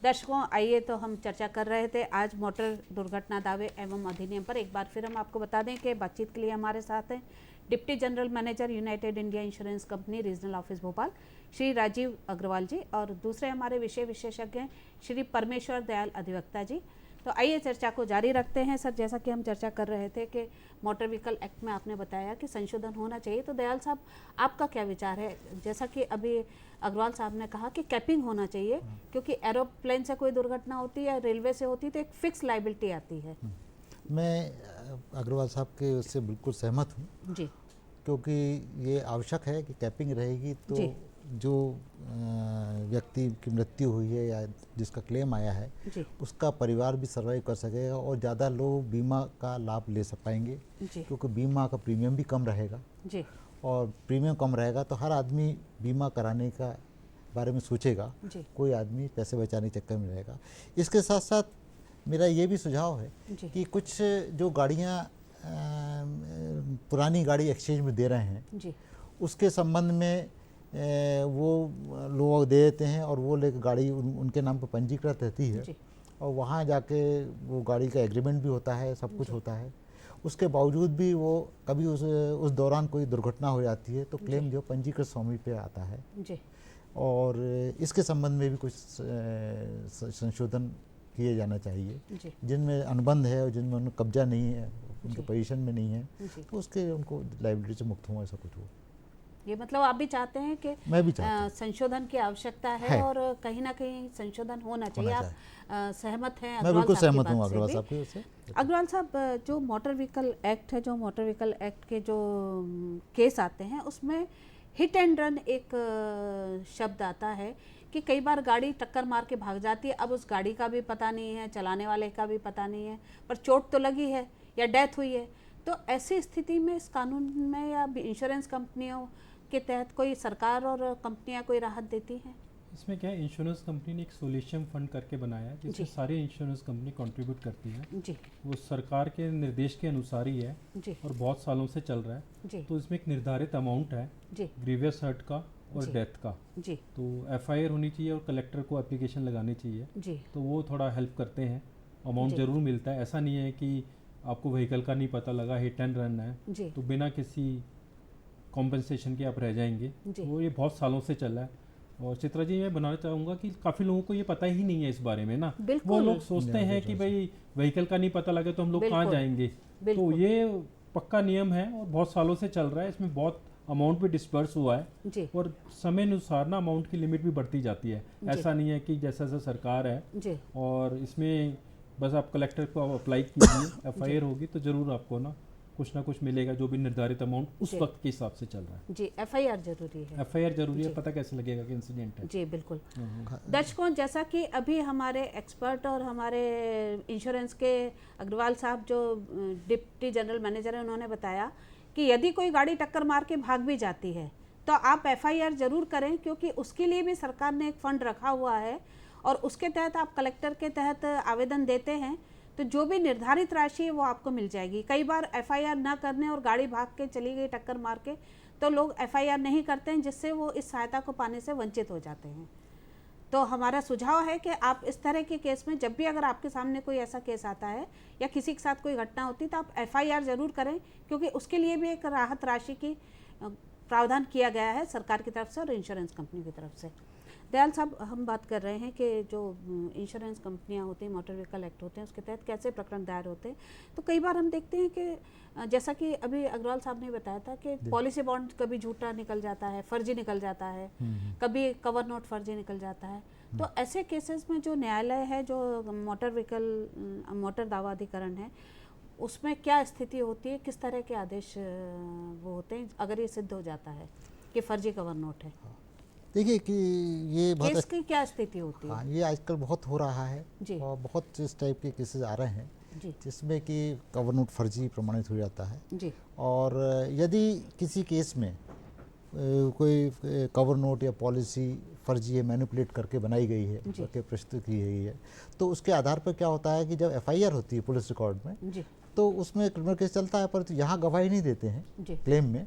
दर्शकों, आइए तो हम चर्चा कर रहे थे आज मोटर दुर्घटना दावे एवं अधिनियम पर। एक बार फिर हम आपको बता दें कि बातचीत के लिए हमारे साथ हैं deputy general manager United India Insurance Company regional office Bhopal Shri Rajiv Agarwal ji, और दूसरे हमारे विषय विशेषज्ञ हैं श्री परमेश्वर दयाल अधिवक्ता जी। तो आइए चर्चा को जारी रखते हैं। सर, जैसा कि हम चर्चा कर रहे थे कि मोटर व्हीकल एक्ट में आपने बताया कि संशोधन होना चाहिए, तो दयाल साहब आपका क्या विचार है? जैसा कि अभी अग्रवाल साहब ने कहा कि कैपिंग होना चाहिए, क्योंकि एरोप्लेन से कोई दुर्घटना होती है, रेलवे से होती है, तो एक फिक्स लाइबिलिटी आती है। मैं अग्रवाल साहब के उससे बिल्कुल सहमत हूँ। जी, क्योंकि ये आवश्यक है कि कैपिंग रहेगी तो जो व्यक्ति की मृत्यु हुई है या जिसका क्लेम आया है उसका परिवार भी सर्वाइव कर सकेगा और ज़्यादा लोग बीमा का लाभ ले पाएंगे, क्योंकि बीमा का प्रीमियम भी कम रहेगा और प्रीमियम कम रहेगा तो हर आदमी बीमा कराने का बारे में सोचेगा, कोई आदमी पैसे बचाने के चक्कर में रहेगा। इसके साथ साथ मेरा ये भी सुझाव है कि कुछ जो गाड़ियाँ पुरानी गाड़ी एक्सचेंज में दे रहे हैं उसके संबंध में वो लोग दे देते हैं और वो लेकर गाड़ी उनके नाम पर पंजीकृत रहती है और वहाँ जाके वो गाड़ी का एग्रीमेंट भी होता है, सब कुछ होता है। उसके बावजूद भी वो कभी उस दौरान कोई दुर्घटना हो जाती है तो क्लेम जो पंजीकृत स्वामी पे आता है और इसके संबंध में भी कुछ संशोधन किए जाना चाहिए। जिनमें अनुबंध है और जिनमें उनका कब्जा नहीं है, उनके पोजीशन में नहीं है, तो उसके उनको लाइबिलिटी से मुक्त हो, ऐसा कुछ हो। ये मतलब आप भी चाहते हैं कि मैं भी चाहता हूं। संशोधन की आवश्यकता है और कहीं ना कहीं संशोधन होना चाहिए। आप सहमत हैं? मैं बिल्कुल सहमत हूँ अग्रवाल साहब की उससे। अग्रवाल साहब, जो मोटर व्हीकल एक्ट है, जो मोटर व्हीकल एक्ट के जो केस आते हैं उसमें हिट एंड रन एक शब्द आता है कि कई बार गाड़ी टक्कर मार के भाग जाती है। अब उस गाड़ी का भी पता नहीं है, चलाने वाले का भी पता नहीं है, पर चोट तो लगी है या डेथ हुई है। तो ऐसी स्थिति में इस कानून में या इंश्योरेंस कंपनियों के तहत कोई सरकार और कंपनियां कोई राहत देती हैं? इसमें क्या है, इंश्योरेंस कंपनी ने एक सोल्यूशन फंड करके बनाया है जिसमें सारी इंश्योरेंस कंपनी कंट्रीब्यूट करती है जी। वो सरकार के निर्देश के अनुसार ही है जी। और बहुत सालों से चल रहा है जी। तो इसमें एक निर्धारित अमाउंट है ग्रीवियस हर्ट का और डेथ का जी। तो FIR होनी चाहिए और कलेक्टर को एप्लीकेशन लगानी चाहिए जी। तो वो थोड़ा हेल्प करते हैं, अमाउंट जरूर मिलता है। ऐसा नहीं है कि आपको व्हीकल का नहीं पता लगा, हिट एंड रन है तो बिना किसी कॉम्पेंसेशन के आप रह जाएंगे। वो ये बहुत सालों से चल रहा है। और चित्रा जी, मैं बनाना चाहूँगा कि काफ़ी लोगों को ये पता ही नहीं है इस बारे में ना। वो लोग सोचते हैं कि भाई व्हीकल का नहीं पता लगे तो हम लोग कहाँ जाएंगे। तो ये पक्का नियम है और बहुत सालों से चल रहा है। इसमें बहुत अमाउंट भी डिस्पर्स हुआ है और समय अनुसार ना अमाउंट की लिमिट भी बढ़ती जाती है। ऐसा नहीं है कि जैसा जैसा सरकार है और इसमें बस आप कलेक्टर को अप्लाई कीजिए, FIR होगी तो ज़रूर आपको ना कुछ मिलेगा, जो भी निर्धारित अमाउंट उस वक्त के हिसाब से चल रहा है जी। FIR जरूरी है, FIR जरूरी है। पता कैसे लगेगा कि इंसिडेंट है जी। बिल्कुल। दर्शकों, जैसा कि अभी हमारे एक्सपर्ट और हमारे इंश्योरेंस के अग्रवाल साहब जो डिप्टी जनरल मैनेजर है, उन्होंने बताया कि यदि कोई गाड़ी टक्कर मार के भाग भी जाती है तो आप FIR जरूर करें, क्योंकि उसके लिए भी सरकार ने एक फंड रखा हुआ है और उसके तहत आप कलेक्टर के तहत आवेदन देते हैं तो जो भी निर्धारित राशि है वो आपको मिल जाएगी। कई बार FIR ना करने और गाड़ी भाग के चली गई टक्कर मार के तो लोग FIR नहीं करते हैं, जिससे वो इस सहायता को पाने से वंचित हो जाते हैं। तो हमारा सुझाव है कि आप इस तरह के केस में जब भी अगर आपके सामने कोई ऐसा केस आता है या किसी के साथ कोई घटना होती है तो आप FIR ज़रूर करें, क्योंकि उसके लिए भी एक राहत राशि की प्रावधान किया गया है सरकार की तरफ से और इंश्योरेंस कंपनी की तरफ से। दयाल साहब, हम बात कर रहे हैं कि जो इंश्योरेंस कंपनियां होती हैं, मोटर व्हीकल एक्ट होते हैं, उसके तहत कैसे प्रकरण दायर होते हैं। तो कई बार हम देखते हैं कि जैसा कि अभी अग्रवाल साहब ने बताया था कि पॉलिसी बॉन्ड कभी झूठा निकल जाता है, फर्जी निकल जाता है, कभी कवर नोट फर्जी निकल जाता है। तो ऐसे केसेस में जो न्यायालय है, जो मोटर दावा अधिकरण है, उसमें क्या स्थिति होती है, किस तरह के आदेश वो होते हैं अगर ये सिद्ध हो जाता है कि फर्जी कवर नोट है? देखिए कि ये बहुत केस की क्या स्थिति होती है? हाँ, ये आजकल बहुत हो रहा है और बहुत इस टाइप के केसेस आ रहे हैं जिसमें कि कवर नोट फर्जी प्रमाणित हो जाता है जी। और यदि किसी केस में कोई कवर नोट या पॉलिसी फर्जी है, मैनिपुलेट करके बनाई गई है, करके प्रस्तुत की गई है, तो उसके आधार पर क्या होता है कि जब FIR होती है पुलिस रिकॉर्ड में तो उसमें क्रिमिनल केस चलता है, पर तो यहाँ गवाही नहीं देते हैं क्लेम में।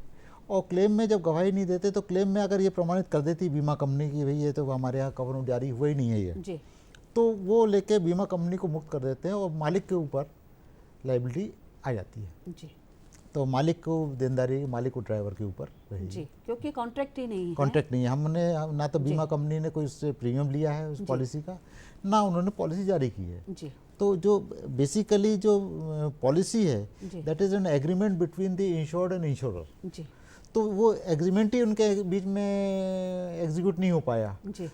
और क्लेम में जब गवाही नहीं देते तो क्लेम में अगर ये प्रमाणित कर देती बीमा कंपनी की भाई ये तो हमारे यहाँ कवर नोट जारी हुआ ही नहीं है ये, तो वो लेके बीमा कंपनी को मुक्त कर देते हैं और मालिक के ऊपर लायबिलिटी आ जाती है जी। तो मालिक को देनदारी मालिक को ड्राइवर के ऊपर रहेगी, क्योंकि कॉन्ट्रैक्ट ही नहीं है। कॉन्ट्रैक्ट नहीं है, हमने ना तो बीमा कंपनी ने कोई उससे प्रीमियम लिया है उस पॉलिसी का, ना उन्होंने पॉलिसी जारी की है जी। तो जो बेसिकली जो पॉलिसी है that is an agreement between the insured and insurer. तो वो एग्रीमेंट ही उनके बीच में एग्जीक्यूट नहीं हो पाया,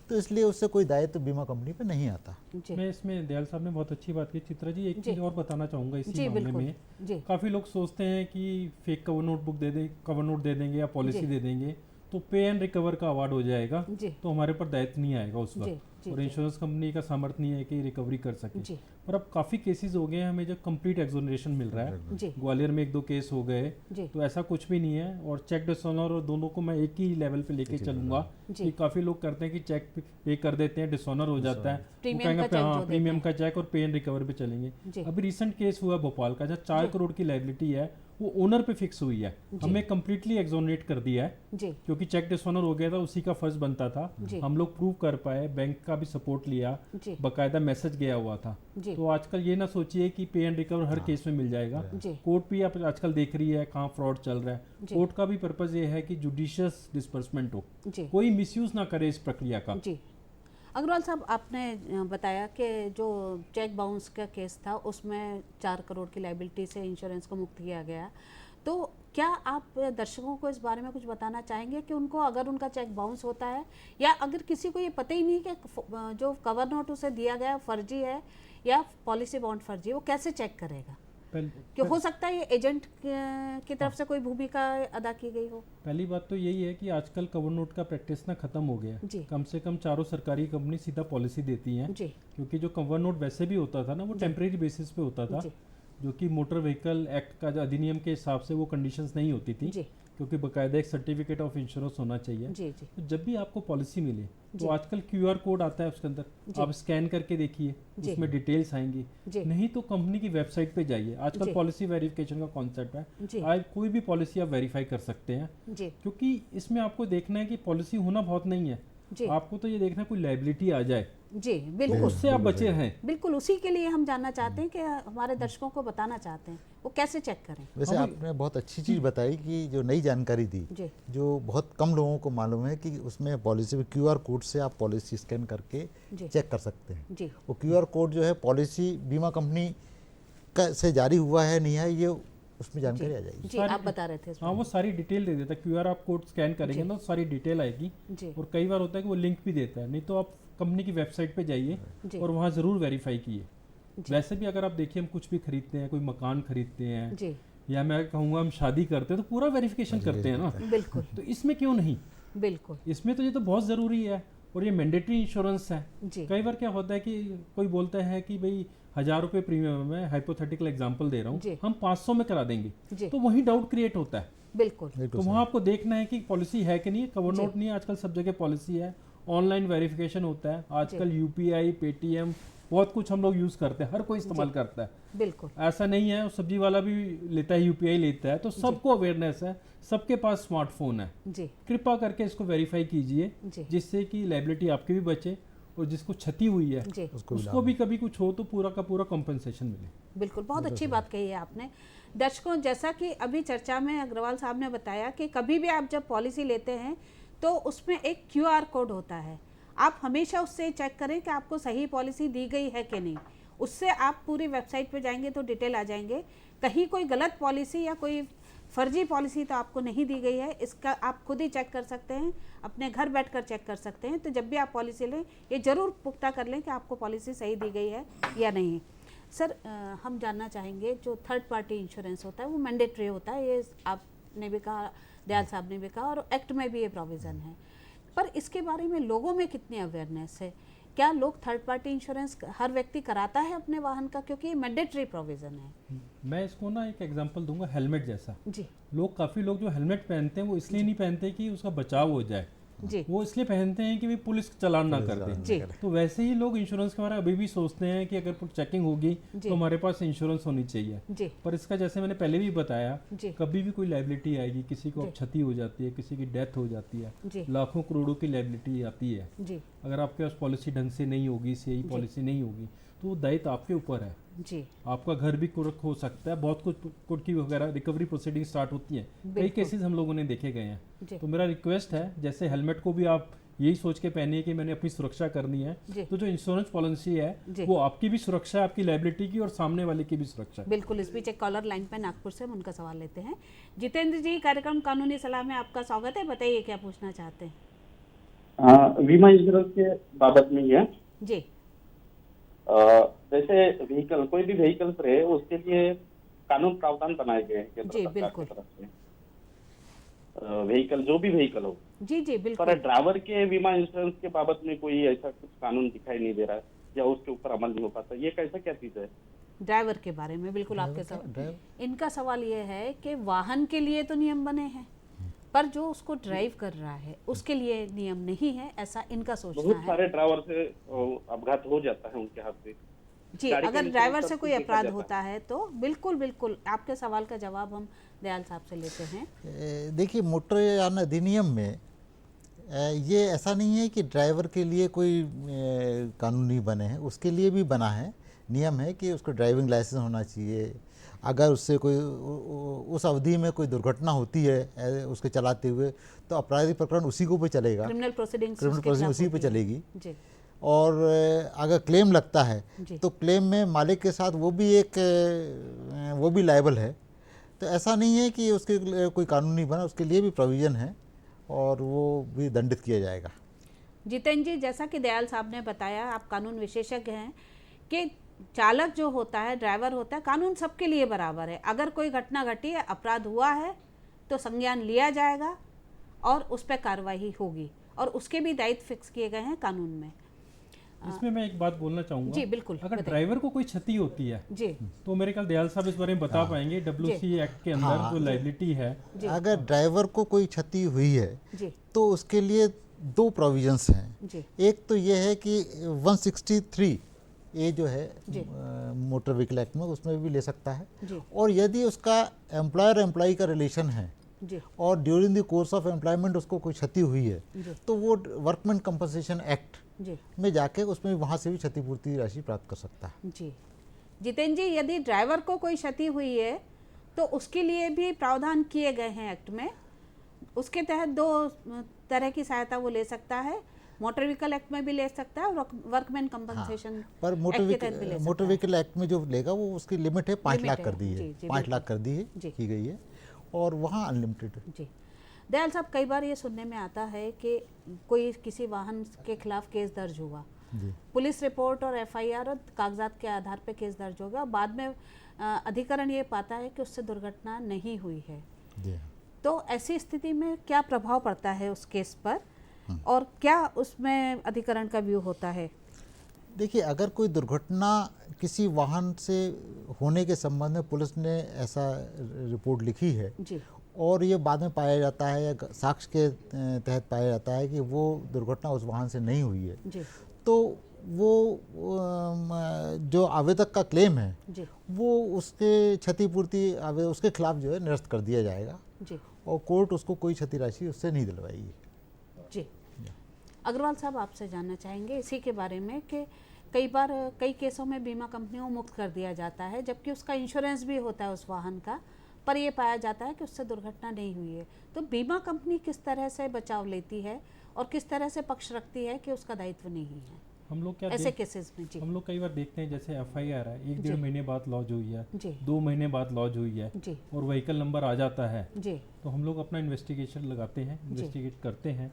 तो इसलिए उससे कोई दायित्व बीमा कंपनी पे नहीं आता। मैं इसमें दयाल साहब ने बहुत अच्छी बात की। चित्रा जी एक चीज़ और बताना चाहूँगा इसी मामले में। काफ़ी लोग सोचते हैं कि fake cover note book cover note दे देंगे या पॉलिसी दे देंगे तो पे एंड रिकवर का अवार्ड हो जाएगा, तो हमारे पर दायित्व नहीं आएगा उस वक्त, और इंश्योरेंस कंपनी का सामर्थ्य नहीं है कि रिकवरी कर सके। पर अब काफ़ी केसेस हो गए हैं हमें जो कंप्लीट एक्सोनरेशन मिल रहा है। ग्वालियर में 1-2 केस हो गए, तो ऐसा कुछ भी नहीं है। और चेक डिसऑनर और दोनों को मैं एक ही लेवल पे लेके चलूंगा कि काफ़ी लोग करते हैं कि चेक पे कर देते हैं, डिसऑनर हो जाता है, प्रीमियम का चेक और पे एंड रिकवर पे चलेंगे। अभी रिसेंट केस हुआ भोपाल का, जहाँ 4 करोड़ की लायबिलिटी है वो ओनर पे फिक्स हुई है, हमने कंप्लीटली एक्सोनरेट कर दिया है क्योंकि चेक डिसऑनर हो गया था, उसी का फर्ज बनता था। हम लोग प्रूव कर पाए, बैंक का भी सपोर्ट लिया, बकायदा मैसेज गया हुआ था। तो आजकल ये ना सोचिए कि पे एंड रिकवर हर केस में मिल जाएगा। कोर्ट भी आप आजकल देख रही है कहाँ फ्रॉड चल रहा है। कोर्ट का भी पर्पज ये है कि जुडिशियस डिस्बर्समेंट हो, कोई मिसयूज ना करे इस प्रक्रिया का। अग्रवाल साहब, आपने बताया कि जो चेक बाउंस का केस था उसमें 4 करोड़ की लायबिलिटी से इंश्योरेंस को मुक्त किया गया, तो क्या आप दर्शकों को इस बारे में कुछ बताना चाहेंगे कि उनको अगर उनका चेक बाउंस होता है या अगर किसी को ये पता ही नहीं कि जो कवर नोट उसे दिया गया फर्जी है या पॉलिसी बॉन्ड फर्जी है, वो कैसे चेक करेगा? कि हो सकता है ये एजेंट की तरफ से कोई भूमिका अदा की गई हो। पहली बात तो यही है कि आजकल कवर नोट का प्रैक्टिस ना खत्म हो गया। कम से कम 4 सरकारी कंपनी सीधा पॉलिसी देती हैं, क्योंकि जो कवर नोट वैसे भी होता था ना वो टेम्परेरी बेसिस पे होता था, जो कि मोटर व्हीकल एक्ट का अधिनियम के हिसाब से वो कंडीशंस नहीं होती थी, क्योंकि बकायदा एक सर्टिफिकेट ऑफ इंश्योरेंस होना चाहिए। तो जब भी आपको पॉलिसी मिले तो आजकल QR कोड आता है, उसके अंदर आप स्कैन करके देखिए, उसमें डिटेल्स आएंगी। नहीं तो कंपनी की वेबसाइट पे जाइए, आजकल पॉलिसी वेरिफिकेशन का कॉन्सेप्ट है, आज कोई भी पॉलिसी आप वेरीफाई कर सकते हैं, क्योंकि इसमें आपको देखना है कि पॉलिसी होना बहुत नहीं है, आपको तो ये देखना है कोई लायबिलिटी आ जाए, बिल्कुल, तो उससे आप बचे हैं। बिल्कुल उसी के लिए हम जानना चाहते हैं कि हमारे दर्शकों को बताना चाहते हैं वो कैसे चेक करें। वैसे आपने बहुत अच्छी चीज़ बताई कि जो नई जानकारी दी, जो बहुत कम लोगों को मालूम है कि उसमें पॉलिसी में QR कोड से आप पॉलिसी स्कैन करके चेक कर सकते हैं। वो QR कोड जो है पॉलिसी बीमा कंपनी का से जारी हुआ है नहीं है, ये उसमें जानकारी आ जाएगी। आप बता रहे थे। हाँ, वो सारी डिटेल दे देता है। QR आप कोड स्कैन करेंगे ना, सारी डिटेल आएगी। और कई बार होता है कि वो लिंक भी देता है, नहीं तो आप कंपनी की वेबसाइट पे जाइए और वहाँ ज़रूर वेरीफाई कीजिए। वैसे भी अगर आप देखिए, हम कुछ भी खरीदते हैं, कोई मकान खरीदते हैं या मैं कहूँगा हम शादी करते हैं, तो पूरा वेरिफिकेशन करते हैं ना। बिल्कुल। तो इसमें क्यों नहीं? बिल्कुल, इसमें तो ये तो बहुत ज़रूरी है, और ये मैंडेटरी इंश्योरेंस है। कई बार क्या होता है कि कोई बोलता है कि भाई 1000 रुपये प्रीमियम है, हाइपोथेटिकल एग्जांपल दे रहा हूँ, हम 500 में करा देंगे, तो वही डाउट क्रिएट होता है। बिल्कुल। तो वहाँ आपको देखना है कि पॉलिसी है कि नहीं, कवर नोट नहीं है, आजकल सब जगह पॉलिसी है, ऑनलाइन वेरिफिकेशन होता है, आजकल UPI, पेटीएम, बहुत कुछ हम लोग यूज करते हैं, हर कोई इस्तेमाल करता है। बिल्कुल, ऐसा नहीं है, सब्जी वाला भी लेता है, UPI लेता है, तो सबको अवेयरनेस है, सबके पास स्मार्टफोन है। कृपा करके इसको वेरीफाई कीजिए, जिससे कि लायबिलिटी आपकी भी बचे और जिसको क्षति हुई है उसको भी कभी कुछ हो तो पूरा का पूरा कॉम्पनसेशन मिले। बिल्कुल, बहुत अच्छी बात कही है आपने। दर्शकों, जैसा कि अभी चर्चा में अग्रवाल साहब ने बताया कि कभी भी आप जब पॉलिसी लेते हैं तो उसमें एक QR कोड होता है, आप हमेशा उससे चेक करें कि आपको सही पॉलिसी दी गई है कि नहीं। उससे आप पूरी वेबसाइट पे जाएंगे तो डिटेल आ जाएंगे, कहीं कोई गलत पॉलिसी या कोई फर्जी पॉलिसी तो आपको नहीं दी गई है, इसका आप खुद ही चेक कर सकते हैं, अपने घर बैठकर चेक कर सकते हैं। तो जब भी आप पॉलिसी लें ये ज़रूर पुख्ता कर लें कि आपको पॉलिसी सही दी गई है या नहीं। सर, हम जानना चाहेंगे जो थर्ड पार्टी इंश्योरेंस होता है वो मैंडेटरी होता है, ये आपने भी कहा, दयाल साहब ने भी कहा, और एक्ट में भी ये प्रोविज़न है, पर इसके बारे में लोगों में कितनी अवेयरनेस है? क्या लोग थर्ड पार्टी इंश्योरेंस हर व्यक्ति कराता है अपने वाहन का, क्योंकि ये मैंडेटरी प्रोविज़न है? मैं इसको ना एक एग्जांपल दूंगा, हेलमेट जैसा। काफ़ी लोग जो हेलमेट पहनते हैं वो इसलिए नहीं पहनते कि उसका बचाव हो जाए, वो इसलिए पहनते हैं कि भाई पुलिस चालान ना कर दे। तो वैसे ही लोग इंश्योरेंस के बारे में अभी भी सोचते हैं कि अगर चेकिंग होगी तो हमारे पास इंश्योरेंस होनी चाहिए, पर इसका जैसे मैंने पहले भी बताया, कभी भी कोई लायबिलिटी आएगी, किसी को क्षति हो जाती है, किसी की डेथ हो जाती है, लाखों करोड़ों की लायबिलिटी आती है। अगर आपके पास पॉलिसी ढंग से नहीं होगी, सही पॉलिसी नहीं होगी, तो वो दायित्व आपके ऊपर है। आपका घर भी कुर्क हो सकता है, बहुत कुछ कुर्की वगैरह रिकवरी प्रोसीडिंग स्टार्ट होती है, कई केसेस हम लोगों ने देखे गए हैं। तो मेरा रिक्वेस्ट है, जैसे हेलमेट को भी आप यही सोच के पहनिए कि मैंने अपनी सुरक्षा करनी है। तो जो इंश्योरेंस पॉलिसी है वो आपकी भी सुरक्षा है, आपकी लायबिलिटी की, और सामने वाले की भी सुरक्षा। बिल्कुल। इस बीच एक कॉलर लाइन पे नागपुर से, हम उनका सवाल लेते हैं। जितेंद्र जी, कार्यक्रम कानूनी सलाह में आपका स्वागत है, बताइए क्या पूछना चाहते हैं। बीमा इंश्योरेंस के बाबत में है जी। जैसे व्हीकल, कोई भी व्हीकल्स रहे उसके लिए कानून प्रावधान बनाए गए हैं केंद्र सरकार की तरफ से। व्हीकल, जो भी व्हीकल हो। जी जी बिल्कुल। पर ड्राइवर के बीमा इंश्योरेंस के बाबत में कोई ऐसा कुछ कानून दिखाई नहीं दे रहा है या उसके ऊपर अमल नहीं हो पाता, ये कैसा क्या चीज है? ड्राइवर के बारे में बिल्कुल आपके सवाल, इनका सवाल ये है कि वाहन के लिए तो नियम बने हैं, पर जो उसको ड्राइव कर रहा है उसके लिए नियम नहीं है, ऐसा इनका सोचना है। बहुत सारे ड्राइवर से अपघात हो जाता है उनके हाथ से। जी, अगर ड्राइवर से कोई अपराध होता है तो बिल्कुल बिल्कुल आपके सवाल का जवाब हम दयाल साहब से लेते हैं। देखिए, मोटरयान अधिनियम में ये ऐसा नहीं है कि ड्राइवर के लिए कोई कानून नहीं बने हैं, उसके लिए भी बना है। नियम है कि उसको ड्राइविंग लाइसेंस होना चाहिए। अगर उससे कोई उस अवधि में कोई दुर्घटना होती है उसके चलाते हुए, तो आपराधिक प्रकरण उसी को पे चलेगा, क्रिमिनल प्रोसीडिंग्स उसी पे चलेगी। और अगर क्लेम लगता है तो क्लेम में मालिक के साथ वो भी लायबल है। तो ऐसा नहीं है कि उसके कोई कानून नहीं बना, उसके लिए भी प्रोविज़न है और वो भी दंडित किया जाएगा। जितेंद्र जी, जैसा कि दयाल साहब ने बताया, आप कानून विशेषज्ञ हैं, कि चालक जो होता है, ड्राइवर होता है, कानून सबके लिए बराबर है। अगर कोई घटना घटी है, अपराध हुआ है, तो संज्ञान लिया जाएगा और उस पर कार्रवाई होगी, और उसके भी दायित्व फिक्स किए गए हैं कानून में। इसमें मैं एक बात बोलना चाहूँगा। जी बिल्कुल। अगर ड्राइवर को कोई क्षति होती है जी, तो मेरे ख्याल दयाल साहब इस बारे में बता पाएंगे। WC एक्ट के अंदर जो लायबिलिटी है, अगर ड्राइवर को कोई क्षति हुई है तो उसके लिए दो प्रोविजंस हैं। एक तो ये है कि 163 ये जो है मोटर व्हीकल एक्ट में, उसमें भी ले सकता है। और यदि उसका एम्प्लॉयर एम्प्लॉई का रिलेशन है और during the course of employment उसको कोई क्षति हुई है, तो वो वर्कमैन कंपनसेशन एक्ट में जाके उसमें वहाँ से भी क्षतिपूर्ति राशि प्राप्त कर सकता है। जी जितेंद्र जी, यदि ड्राइवर को कोई क्षति हुई है तो उसके लिए भी प्रावधान किए गए हैं एक्ट में। उसके तहत दो तरह की सहायता वो ले सकता है, मोटर व्हीकल एक्ट में भी ले सकता है और वर्कमैन कंपनसेशन पर मोटर व्हीकल एक्ट में जो लेगा वो उसकी लिमिट है 5 लाख कर दी है, 5 लाख कर दी है की गई है, और वहाँ अनलिमिटेड। जी दयाल साहब, कई बार ये सुनने में आता है कि कोई किसी वाहन के खिलाफ केस दर्ज हुआ, पुलिस रिपोर्ट और FIR और कागजात के आधार पे केस दर्ज हो गया, बाद में अधिकरण ये पाता है कि उससे दुर्घटना नहीं हुई है। तो ऐसी स्थिति में क्या प्रभाव पड़ता है उस केस पर, और क्या उसमें अधिकरण का व्यू होता है? देखिए, अगर कोई दुर्घटना किसी वाहन से होने के संबंध में पुलिस ने ऐसा रिपोर्ट लिखी है और ये बाद में पाया जाता है या साक्ष्य के तहत पाया जाता है कि वो दुर्घटना उस वाहन से नहीं हुई है, तो वो जो आवेदक का क्लेम है वो उसके क्षतिपूर्ति उसके खिलाफ जो है निरस्त कर दिया जाएगा और कोर्ट उसको कोई क्षति राशि उससे नहीं दिलवाएगी। जी अग्रवाल साहब, आपसे जानना चाहेंगे इसी के बारे में कि कई बार कई केसों में बीमा कंपनियों को मुक्त कर दिया जाता है, जबकि उसका इंश्योरेंस भी होता है उस वाहन का, पर यह पाया जाता है कि उससे दुर्घटना नहीं हुई है। तो बीमा कंपनी किस तरह से बचाव लेती है और किस तरह से पक्ष रखती है कि उसका दायित्व नहीं है हम लोग क्या ऐसे केसेस में? जी, हम लोग कई बार देखते हैं, जैसे FIR है, 1-1.5 महीने बाद लॉज हुई है, 2 महीने बाद लॉज हुई है और व्हीकल नंबर आ जाता है, तो हम लोग अपना इन्वेस्टिगेशन लगाते हैं, इन्वेस्टिगेट करते हैं,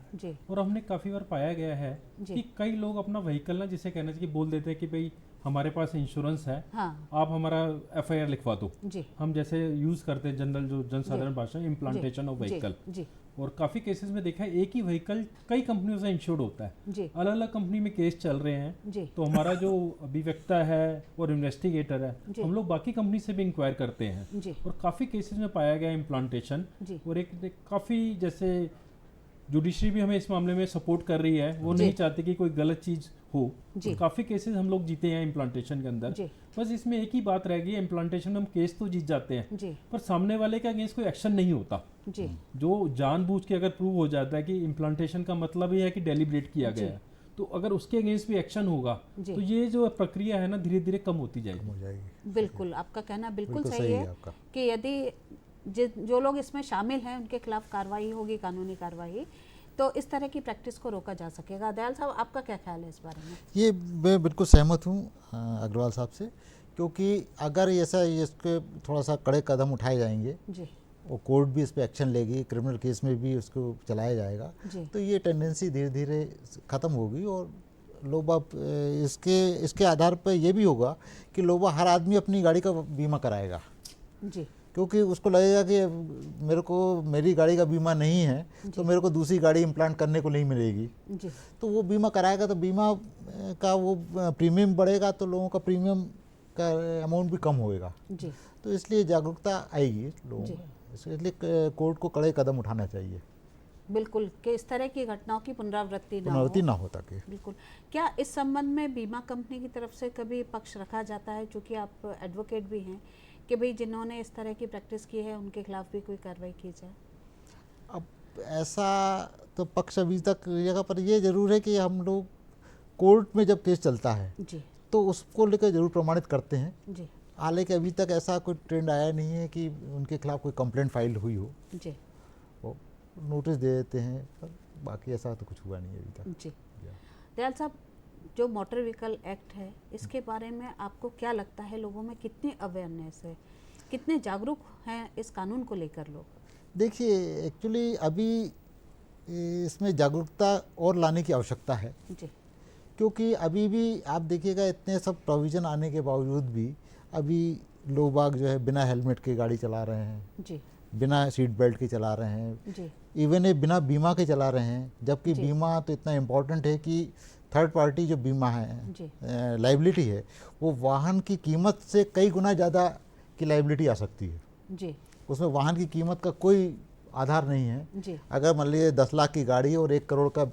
और हमने काफ़ी बार पाया गया है कि कई लोग अपना व्हीकल ना, जिसे कहना चाहिए, बोल देते हैं कि भाई हमारे पास इंश्योरेंस है, आप हमारा FIR लिखवा दो। हम जैसे यूज़ करते हैं जनरल जो जनसाधारण भाषा, इम्प्लांटेशन ऑफ व्हीकल, और काफ़ी केसेस में देखा है एक ही व्हीकल कई कंपनियों से इंश्योर्ड होता है, अलग अलग कंपनी में केस चल रहे हैं, तो हमारा जो अभिवक्ता है और इन्वेस्टिगेटर है, हम लोग बाकी कंपनी से भी इंक्वायर करते हैं, और काफ़ी केसेस में पाया गया इम्प्लांटेशन, और एक काफ़ी जैसे जुडिशरी भी हमें इस मामले में सपोर्ट कर रही है, वो नहीं चाहती कि कोई गलत चीज़ हो, तो काफ़ी केसेस हम लोग जीते हैं इम्प्लांटेशन के अंदर। बस इसमें एक ही बात रह गई, इम्प्लांटेशन में हम केस तो जीत जाते हैं, पर सामने वाले के अगेंस्ट कोई एक्शन नहीं होता। जो जानबूझ के अगर प्रूव हो जाता है कि इम्प्लांटेशन का मतलब ही है कि डेलिब्रेट किया गया है, तो अगर उसके अगेंस्ट भी एक्शन होगा तो ये जो प्रक्रिया है ना, धीरे धीरे कम होती जाएगी। बिल्कुल, आपका कहना बिल्कुल सही है कि यदि जो लोग इसमें शामिल हैं उनके खिलाफ कार्रवाई होगी, कानूनी कार्रवाई, तो इस तरह की प्रैक्टिस को रोका जा सकेगा। दयाल साहब, आपका क्या ख्याल है इस बारे में? ये मैं बिल्कुल सहमत हूँ अग्रवाल साहब से, क्योंकि अगर ऐसा इसके थोड़ा सा कड़े कदम उठाए जाएंगे जी, और कोर्ट भी इस पर एक्शन लेगी, क्रिमिनल केस में भी उसको चलाया जाएगा, तो ये टेंडेंसी धीरे धीरे ख़त्म होगी। और लोग इसके आधार पर ये भी होगा कि लोग हर आदमी अपनी गाड़ी का बीमा कराएगा जी, क्योंकि उसको लगेगा कि मेरी गाड़ी का बीमा नहीं है तो मेरे को दूसरी गाड़ी इम्प्लांट करने को नहीं मिलेगी जी, तो वो बीमा कराएगा, तो बीमा का वो प्रीमियम बढ़ेगा तो लोगों का प्रीमियम का अमाउंट भी कम होएगा जी, तो इसलिए जागरूकता आएगी लोगों में, इसलिए कोर्ट को कड़े कदम उठाना चाहिए, बिल्कुल, कि इस तरह की घटनाओं की पुनरावृत्ति ना हो ताकि। बिल्कुल। क्या इस संबंध में बीमा कंपनी की तरफ से कभी पक्ष रखा जाता है, चूँकि आप एडवोकेट भी हैं, कि भाई जिन्होंने इस तरह की प्रैक्टिस की है उनके खिलाफ भी कोई कार्रवाई की जाए? अब ऐसा तो पक्ष अभी तक जगह पर ये जरूर है कि हम लोग कोर्ट में जब केस चलता है जी, तो उसको लेकर जरूर प्रमाणित करते हैं जी, हालांकि अभी तक ऐसा कोई ट्रेंड आया नहीं है कि उनके खिलाफ कोई कंप्लेंट फाइल हुई हो, जी, वो नोटिस दे देते हैं, पर बाकी ऐसा तो कुछ हुआ नहीं है अभी तक। जी। दयाल साहब, जो मोटर व्हीकल एक्ट है इसके बारे में आपको क्या लगता है, लोगों में कितनी अवेयरनेस है, कितने जागरूक हैं इस कानून को लेकर लोग? देखिए, एक्चुअली अभी इसमें जागरूकता और लाने की आवश्यकता है जी, क्योंकि अभी भी आप देखिएगा इतने सब प्रोविज़न आने के बावजूद भी अभी लोग बाग जो है बिना हेलमेट के गाड़ी चला रहे हैं, जी, बिना सीट बेल्ट के चला रहे हैं, जी, इवन ये बिना बीमा के चला रहे हैं, जबकि बीमा तो इतना इम्पोर्टेंट है कि थर्ड पार्टी जो बीमा है लाइबिलिटी है वो वाहन की कीमत से कई गुना ज़्यादा की लाइबिलिटी आ सकती है जी, उसमें वाहन की कीमत का कोई आधार नहीं है जी, अगर मान लीजिए 10 लाख की गाड़ी है और 1 करोड़ का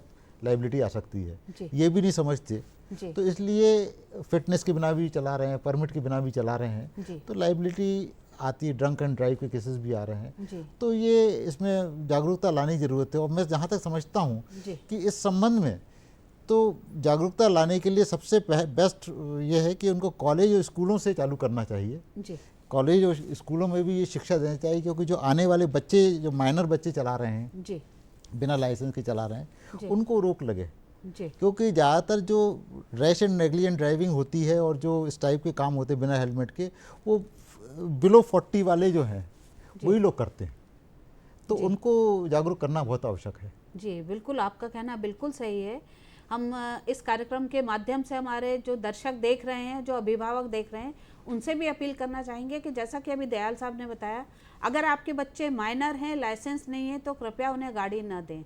लाइबिलिटी आ सकती है, ये भी नहीं समझते, तो इसलिए फिटनेस के बिना भी चला रहे हैं, परमिट के बिना भी चला रहे हैं, तो लाइबिलिटी आती है, ड्रंक एंड ड्राइव के केसेस भी आ रहे हैं, तो ये इसमें जागरूकता लाने की ज़रूरत है। और मैं जहाँ तक समझता हूँ कि इस संबंध में तो जागरूकता लाने के लिए सबसे बेस्ट ये है कि उनको कॉलेज और स्कूलों से चालू करना चाहिए, कॉलेज और स्कूलों में भी ये शिक्षा देनी चाहिए, क्योंकि जो आने वाले बच्चे, जो माइनर बच्चे चला रहे हैं बिना लाइसेंस के चला रहे हैं, उनको रोक लगे, क्योंकि ज़्यादातर जो रैश एंड नेग्लिजेंट ड्राइविंग होती है और जो इस टाइप के काम होते हैं बिना हेलमेट के, वो बिलो 40 वाले जो हैं वही लोग करते हैं, तो उनको जागरूक करना बहुत आवश्यक है। जी, बिल्कुल, आपका कहना बिल्कुल सही है। हम इस कार्यक्रम के माध्यम से हमारे जो दर्शक देख रहे हैं, जो अभिभावक देख रहे हैं, उनसे भी अपील करना चाहेंगे कि जैसा कि अभी दयाल साहब ने बताया, अगर आपके बच्चे माइनर हैं, लाइसेंस नहीं है, तो कृपया उन्हें गाड़ी न दें,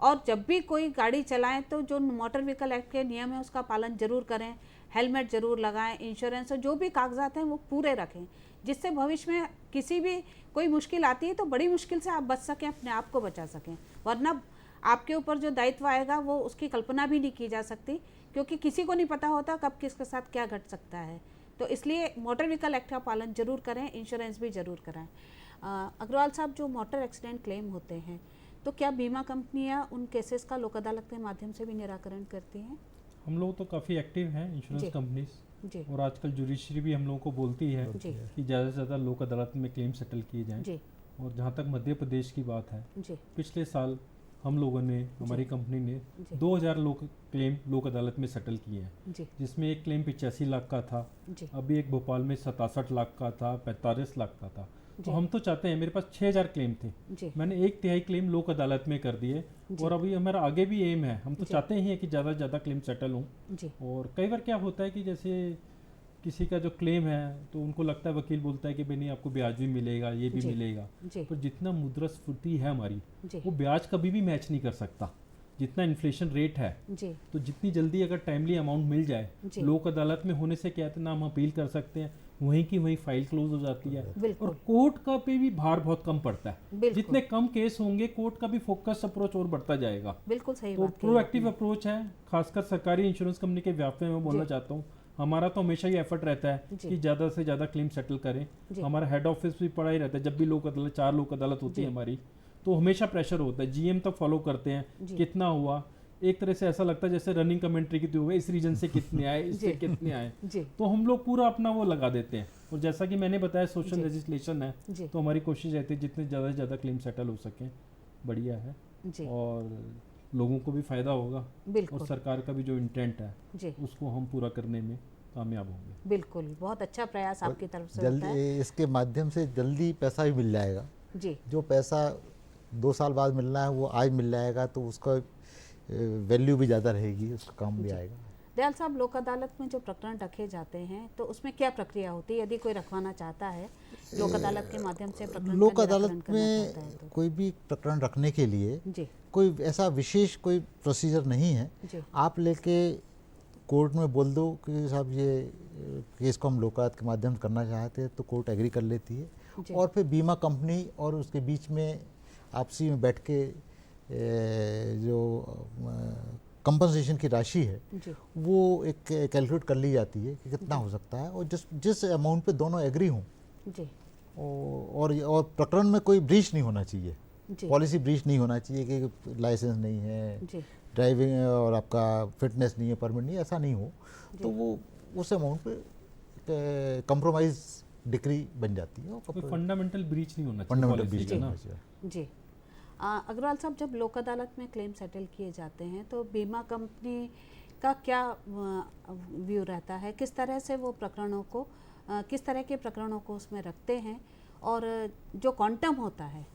और जब भी कोई गाड़ी चलाएं तो जो मोटर व्हीकल एक्ट के नियम है उसका पालन जरूर करें, हेलमेट जरूर लगाएं, इंश्योरेंस और जो भी कागजात हैं वो पूरे रखें, जिससे भविष्य में किसी भी कोई मुश्किल आती है तो बड़ी मुश्किल से आप बच सकें, अपने आप को बचा सकें, वरना आपके ऊपर जो दायित्व आएगा वो उसकी कल्पना भी नहीं की जा सकती, क्योंकि किसी को नहीं पता होता कब किसके साथ क्या घट सकता है। तो इसलिए मोटर व्हीकल एक्ट का पालन जरूर करें, इंश्योरेंस भी जरूर कराएं। अग्रवाल साहब, जो मोटर एक्सीडेंट क्लेम होते हैं तो क्या बीमा कंपनियां उन केसेस का लोक अदालत के माध्यम से भी निराकरण करती हैं? हम लोग तो काफ़ी एक्टिव हैं इंश्योरेंस कंपनीज, और आजकल जुडिशरी भी हम लोगों को बोलती है कि ज़्यादा से ज़्यादा लोक अदालत में क्लेम सेटल किए जाएं। और जहाँ तक मध्य प्रदेश की बात है, पिछले साल हम लोगों ने, हमारी कंपनी ने 2000 क्लेम लोक अदालत में सेटल किए हैं, जिसमें एक क्लेम 85 लाख का था, अभी एक भोपाल में 67 लाख का था, 45 लाख का था। तो हम तो चाहते हैं, मेरे पास 6000 क्लेम थे, मैंने 1/3 क्लेम लोक अदालत में कर दिए, और अभी हमारा आगे भी एम है, हम तो चाहते हैं कि ज़्यादा से ज़्यादा क्लेम सेटल हों। और कई बार क्या होता है कि जैसे किसी का जो क्लेम है तो उनको लगता है, वकील बोलता है कि भाई नहीं आपको ब्याज भी मिलेगा, ये भी मिलेगा, पर जितना मुद्रास्फीति है हमारी, वो ब्याज कभी भी मैच नहीं कर सकता जितना इन्फ्लेशन रेट है। तो जितनी जल्दी अगर टाइमली अमाउंट मिल जाए, लोक अदालत में होने से क्या है ना, हम अपील कर सकते हैं, वहीं की वहीं फाइल क्लोज हो जाती है, और कोर्ट का पे भी भार बहुत कम पड़ता है। जितने कम केस होंगे, कोर्ट का भी फोकस अप्रोच और बढ़ता जाएगा। बिल्कुल सही तो प्रोएक्टिव अप्रोच है, खासकर सरकारी इंश्योरेंस कंपनी के व्यापार में बोलना चाहता हूँ। हमारा तो हमेशा ही एफर्ट रहता है कि ज़्यादा से ज़्यादा क्लेम सेटल करें। हमारा हेड ऑफिस भी पड़ा ही रहता है, जब भी लोक अदालत, 4 लोक अदालत होती है हमारी, तो हमेशा प्रेशर होता है, जीएम तक फॉलो करते हैं कितना हुआ। एक तरह से ऐसा लगता है जैसे रनिंग कमेंट्री की हो गई, इस रीजन से कितने आए, इससे कितने आए, तो हम लोग पूरा अपना वो लगा देते हैं। और जैसा कि मैंने बताया, सोशल लेजिस्लेशन है, तो हमारी कोशिश रहती है जितने ज़्यादा से ज़्यादा क्लेम सेटल हो सके, बढ़िया है। और लोगों को भी फ़ायदा होगा और सरकार का भी जो इंटेंट है उसको हम पूरा करने में कामयाब होंगे। बिल्कुल, बहुत अच्छा प्रयास आपकी तरफ से होता है। जल्दी इसके माध्यम से जल्दी पैसा भी मिल जाएगा जी। जो पैसा 2 साल बाद मिलना है वो आज मिल जाएगा, तो उसका वैल्यू भी ज़्यादा रहेगी, उसका काम भी आएगा। दयाल साहब, लोक अदालत में जो प्रकरण रखे जाते हैं तो उसमें क्या प्रक्रिया होती है? यदि कोई रखवाना चाहता है लोक अदालत के माध्यम से प्रकरण, लोक अदालत में कोई भी प्रकरण रखने के लिए कोई ऐसा विशेष कोई प्रोसीजर नहीं है। आप लेके कोर्ट में बोल दो कि साहब ये केस को हम लोक अदालत के माध्यम से करना चाहते हैं, तो कोर्ट एग्री कर लेती है और फिर बीमा कंपनी और उसके बीच में आपसी में बैठ के जो कंपनसेशन की राशि है वो एक कैलकुलेट कर ली जाती है कि कितना हो सकता है, और जिस अमाउंट पे दोनों एग्री हों और प्रकरण में कोई ब्रीच नहीं होना चाहिए, पॉलिसी ब्रीच नहीं होना चाहिए कि लाइसेंस नहीं है, ड्राइविंग और आपका फिटनेस नहीं है, परमिट नहीं है, ऐसा नहीं हो तो वो उस अमाउंट पे कंप्रोमाइज डिक्री बन जाती है। कोई फंडामेंटल ब्रीच नहीं होना चाहिए, फंडामेंटल ब्रीच नहीं होना चाहिए। जी। अग्रवाल साहब, जब लोक अदालत में क्लेम सेटल किए जाते हैं तो बीमा कंपनी का क्या व्यू रहता है? किस तरह से वो प्रकरणों को किस तरह के प्रकरणों को उसमें रखते हैं, और जो क्वांटम होता है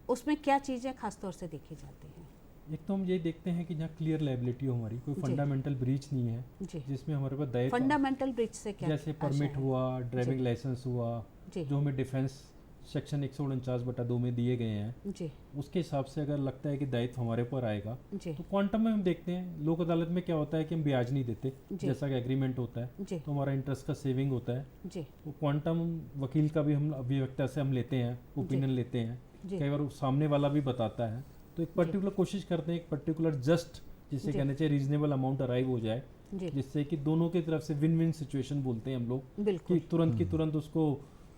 उसमें क्या चीज़ें खासतौर से देखी जाती हैं? एक तो हम ये देखते हैं कि जहाँ क्लियर लायबिलिटी हो, हमारी कोई फंडामेंटल ब्रीच नहीं है जिसमें हमारे पास दायित्व। फंडामेंटल ब्रीच से क्या? जैसे परमिट हुआ, ड्राइविंग लाइसेंस हुआ, जो हमें डिफेंस सेक्शन 149/2 में दिए गए हैं उसके हिसाब से अगर लगता है कि दायित्व हमारे पर आएगा तो क्वांटम में हम देखते हैं। लोक अदालत में क्या होता है कि हम ब्याज नहीं देते, जैसा कि एग्रीमेंट होता है, तो हमारा इंटरेस्ट का सेविंग होता है। तो क्वांटम वकील का भी हम अभिव्यक्ता से हम लेते हैं, ओपिनियन लेते हैं, कई बार सामने वाला भी बताता है, तो एक पर्टिकुलर कोशिश करते हैं, एक पर्टिकुलर जस्ट जिसे कहना चाहिए रीजनेबल अमाउंट अराइव हो जाए, जिससे कि दोनों की तरफ से विन विन सिचुएशन बोलते हैं हम लोग, कि तुरंत की तुरंत उसको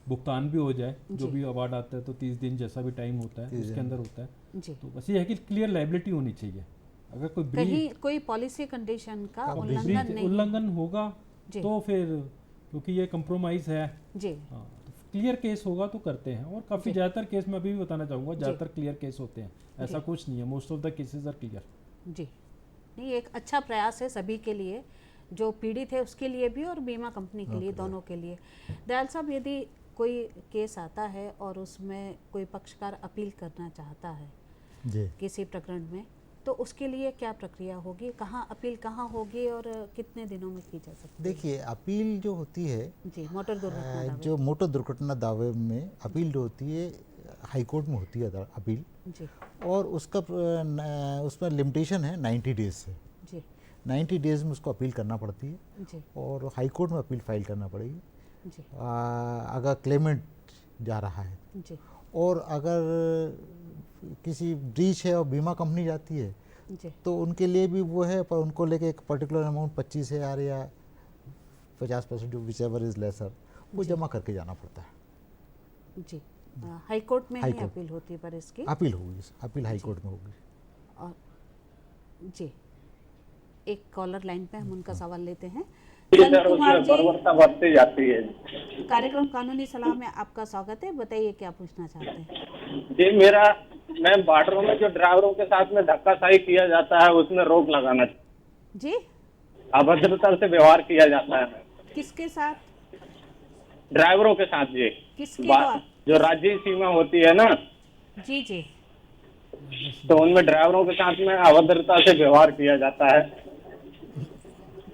भुगतान भी हो जाए। जो भी अवार्ड आता है तो 30 दिन जैसा भी टाइम होता है उसके अंदर होता है। तो बस ये है कि क्लियर लायबिलिटी होनी चाहिए। अगर कहीं कोई पॉलिसी कंडीशन का उल्लंघन होगा तो फिर, क्योंकि ये कंप्रोमाइज है, तो क्लियर केस होगा तो करते हैं। और काफ़ी ज़्यादातर केस में अभी भी बताना चाहूँगा, ज़्यादातर क्लियर केस होते हैं, ऐसा कुछ नहीं है, most of the cases are clear. जी, नहीं, एक अच्छा प्रयास है सभी के लिए, जो पीड़ित है उसके लिए भी और बीमा कंपनी के लिए, दोनों के लिए। दयाल साहब, यदि कोई केस आता है और उसमें कोई पक्षकार अपील करना चाहता है किसी प्रकरण में, तो उसके लिए क्या प्रक्रिया होगी? कहाँ अपील कहाँ होगी और कितने दिनों में की जा सकती है? देखिए, अपील जो होती है मोटर दुर्घटना दावे, जो मोटर दुर्घटना दावे में अपील जो होती है हाई कोर्ट में होती है अपील, और उसका उसमें लिमिटेशन है 90 डेज से। 90 डेज में उसको अपील करना पड़ती है और हाई कोर्ट में अपील फाइल करना पड़ेगी अगर क्लेमेंट जा रहा है। और अगर किसी ब्रीच है और बीमा कंपनी जाती है तो उनके लिए भी वो है, पर उनको लेके एक पर्टिकुलर अमाउंट 25,000 या 50% विच एवर इज लेसर वो जमा करके जाना पड़ता है। जी, हाई कोर्ट में ही अपील होती है, पर इसकी अपील होगी, अपील हाई कोर्ट में होगी। और जी, एक कॉलर लाइन पे, हम उनका सवाल लेते हैं। बढ़ती जाती है। कार्यक्रम कानूनी सलाह में आपका स्वागत है, बताइए क्या पूछना चाहते हैं? जी, मैं बॉर्डरों में जो ड्राइवरों के साथ में धक्काशाही किया जाता है उसमें रोक लगाना जी, अभद्रता से व्यवहार किया जाता है। किसके साथ? ड्राइवरों के साथ जी। किसके जो राज्य सीमा होती है ना जी, तो उनमें ड्राइवरों के साथ में अभद्रता से व्यवहार किया जाता है।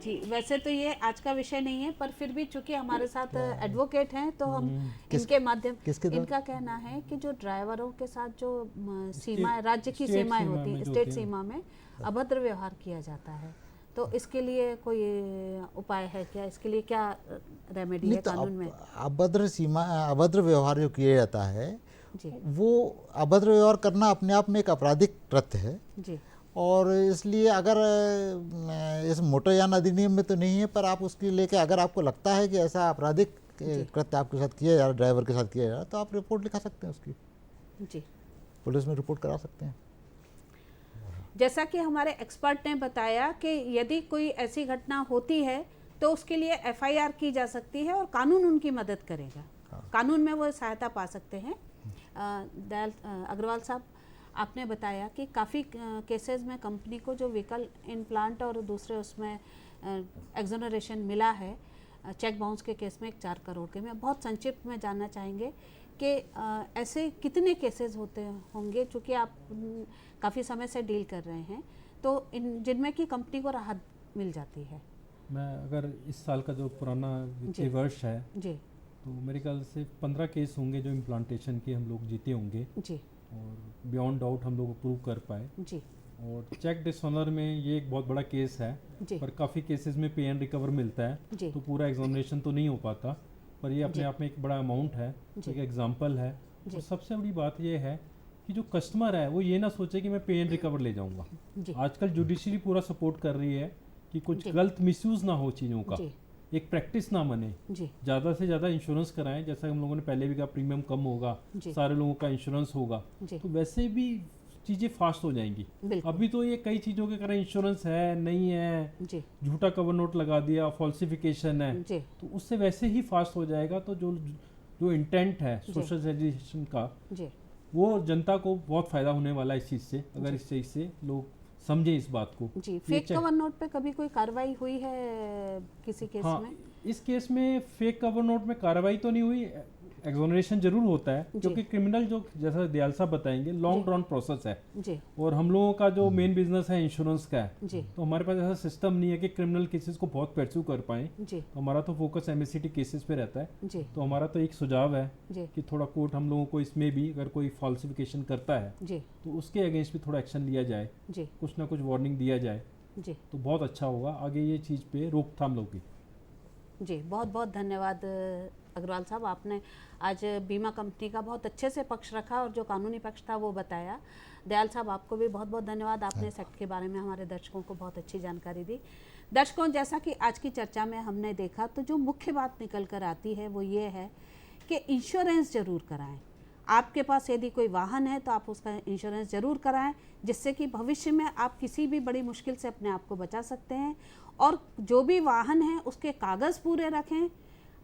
जी, वैसे तो ये आज का विषय नहीं है, पर फिर भी चूंकि हमारे साथ एडवोकेट हैं तो हम इनके माध्यम, इनका कहना है कि जो ड्राइवरों के साथ जो सीमाएं, राज्य की सीमाएं होती हैं, स्टेट सीमा में अभद्र व्यवहार किया जाता है, तो इसके लिए कोई उपाय है क्या? इसके लिए क्या रेमेडी है कानून में? अभद्र व्यवहार जो किया जाता है वो अभद्र व्यवहार करना अपने आप में एक आपराधिक कृत्य है जी। और इसलिए अगर इस मोटरयान अधिनियम में तो नहीं है, पर आप उसके लेके अगर आपको लगता है कि ऐसा आपराधिक कृत्य आपके साथ किया जा रहा है, ड्राइवर के साथ किया जा रहा है, तो आप रिपोर्ट लिखा सकते हैं उसकी जी, पुलिस में रिपोर्ट करा सकते हैं। जैसा कि हमारे एक्सपर्ट ने बताया कि यदि कोई ऐसी घटना होती है तो उसके लिए FIR की जा सकती है और कानून उनकी मदद करेगा, कानून में वो सहायता पा सकते हैं। दयाल अग्रवाल साहब, आपने बताया कि काफ़ी केसेस में कंपनी को जो व्हीकल इम्प्लांट और दूसरे उसमें एक्सोनरेशन मिला है चेक बाउंस के केस में 4 करोड़ के। मैं बहुत संक्षिप्त में जानना चाहेंगे कि ऐसे कितने केसेस होते होंगे, चूँकि आप काफ़ी समय से डील कर रहे हैं, तो जिनमें कि कंपनी को राहत मिल जाती है? मैं अगर इस साल का जो पुराना वित्तीय वर्ष है जी, तो मेरे ख्याल से 15 केस होंगे जो इम्प्लांटेशन के हम लोग जीते होंगे जी, और बियॉन्ड डाउट हम लोग अप्रूव कर पाए जी। और चेक डिसऑनर में ये एक बहुत बड़ा केस है, पर काफ़ी केसेस में पे एंड रिकवर मिलता है, तो पूरा एग्जामिनेशन तो नहीं हो पाता, पर ये अपने आप में एक बड़ा अमाउंट है, एक एग्जाम्पल है। और सबसे बड़ी बात ये है कि जो कस्टमर है वो ये ना सोचे कि मैं पे एंड रिकवर ले जाऊंगा। आजकल जुडिशरी पूरा सपोर्ट कर रही है कि कुछ गलत मिसयूज ना हो चीज़ों का, एक प्रैक्टिस ना बने, ज़्यादा से ज़्यादा इंश्योरेंस कराएं। जैसा हम लोगों ने पहले भी कहा, प्रीमियम कम होगा, सारे लोगों का इंश्योरेंस होगा, तो वैसे भी चीज़ें फास्ट हो जाएंगी। अभी तो ये कई चीज़ों के कारण इंश्योरेंस है नहीं है, झूठा कवर नोट लगा दिया, फॉल्सिफिकेशन है, तो उससे वैसे ही फास्ट हो जाएगा। तो जो इंटेंट है सोशलाइजेशन का, वो जनता को बहुत फ़ायदा होने वाला है इस चीज़ से, अगर इस चीज़ से लोग समझे इस बात को जी। फेक कवर नोट पे कभी कोई कार्रवाई हुई है किसी केस में? इस केस में फेक कवर नोट में कार्रवाई तो नहीं हुई, एक्सोनरेशन जरूर होता है, क्योंकि क्रिमिनल जो जैसा दयाल साहब बताएंगे लॉन्ग ड्रॉन प्रोसेस है जी। और हम लोगों का जो मेन बिजनेस है इंश्योरेंस का है जी। तो हमारे पास ऐसा सिस्टम नहीं है कि क्रिमिनल केसेस को बहुत परस्यू कर पाए, तो हमारा तो फोकस एमएससीटी केसेस पे रहता है जी। तो हमारा तो एक सुझाव है कि थोड़ा कोर्ट हम लोगों को इसमें भी अगर कोई फॉल्सिफिकेशन करता है जी, तो उसके अगेंस्ट भी थोड़ा एक्शन लिया जाए जी, कुछ ना कुछ वार्निंग दिया जाए जी, तो बहुत अच्छा होगा, आगे ये चीज़ पे रोकथाम लोगी जी। बहुत बहुत धन्यवाद अग्रवाल साहब, आपने आज बीमा कंपनी का बहुत अच्छे से पक्ष रखा और जो कानूनी पक्ष था वो बताया। दयाल साहब, आपको भी बहुत बहुत धन्यवाद, आपने इस एक्ट के बारे में हमारे दर्शकों को बहुत अच्छी जानकारी दी। दर्शकों, जैसा कि आज की चर्चा में हमने देखा, तो जो मुख्य बात निकल कर आती है वो ये है कि इंश्योरेंस ज़रूर कराएं। आपके पास यदि कोई वाहन है तो आप उसका इंश्योरेंस ज़रूर कराएं, जिससे कि भविष्य में आप किसी भी बड़ी मुश्किल से अपने आप को बचा सकते हैं। और जो भी वाहन है उसके कागज़ पूरे रखें।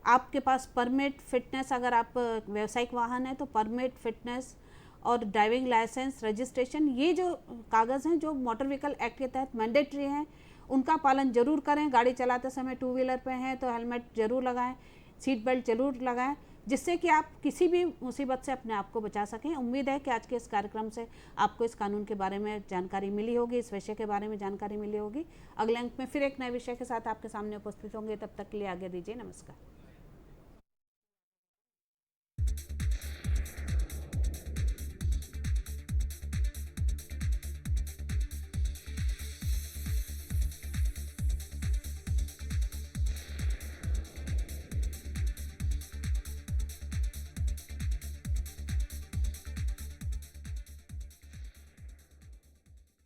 आपके पास परमिट, फिटनेस, अगर आप व्यावसायिक वाहन है तो परमिट, फिटनेस और ड्राइविंग लाइसेंस, रजिस्ट्रेशन, ये जो कागज़ हैं जो मोटर व्हीकल एक्ट के तहत मैंडेटरी हैं, उनका पालन जरूर करें। गाड़ी चलाते समय 2 व्हीलर पे हैं तो हेलमेट ज़रूर लगाएं, सीट बेल्ट ज़रूर लगाएं, जिससे कि आप किसी भी मुसीबत से अपने आप को बचा सकें। उम्मीद है कि आज के इस कार्यक्रम से आपको इस कानून के बारे में जानकारी मिली होगी, इस विषय के बारे में जानकारी मिली होगी। अगले अंक में फिर एक नए विषय के साथ आपके सामने उपस्थित होंगे, तब तक के लिए आगे दीजिए, नमस्कार।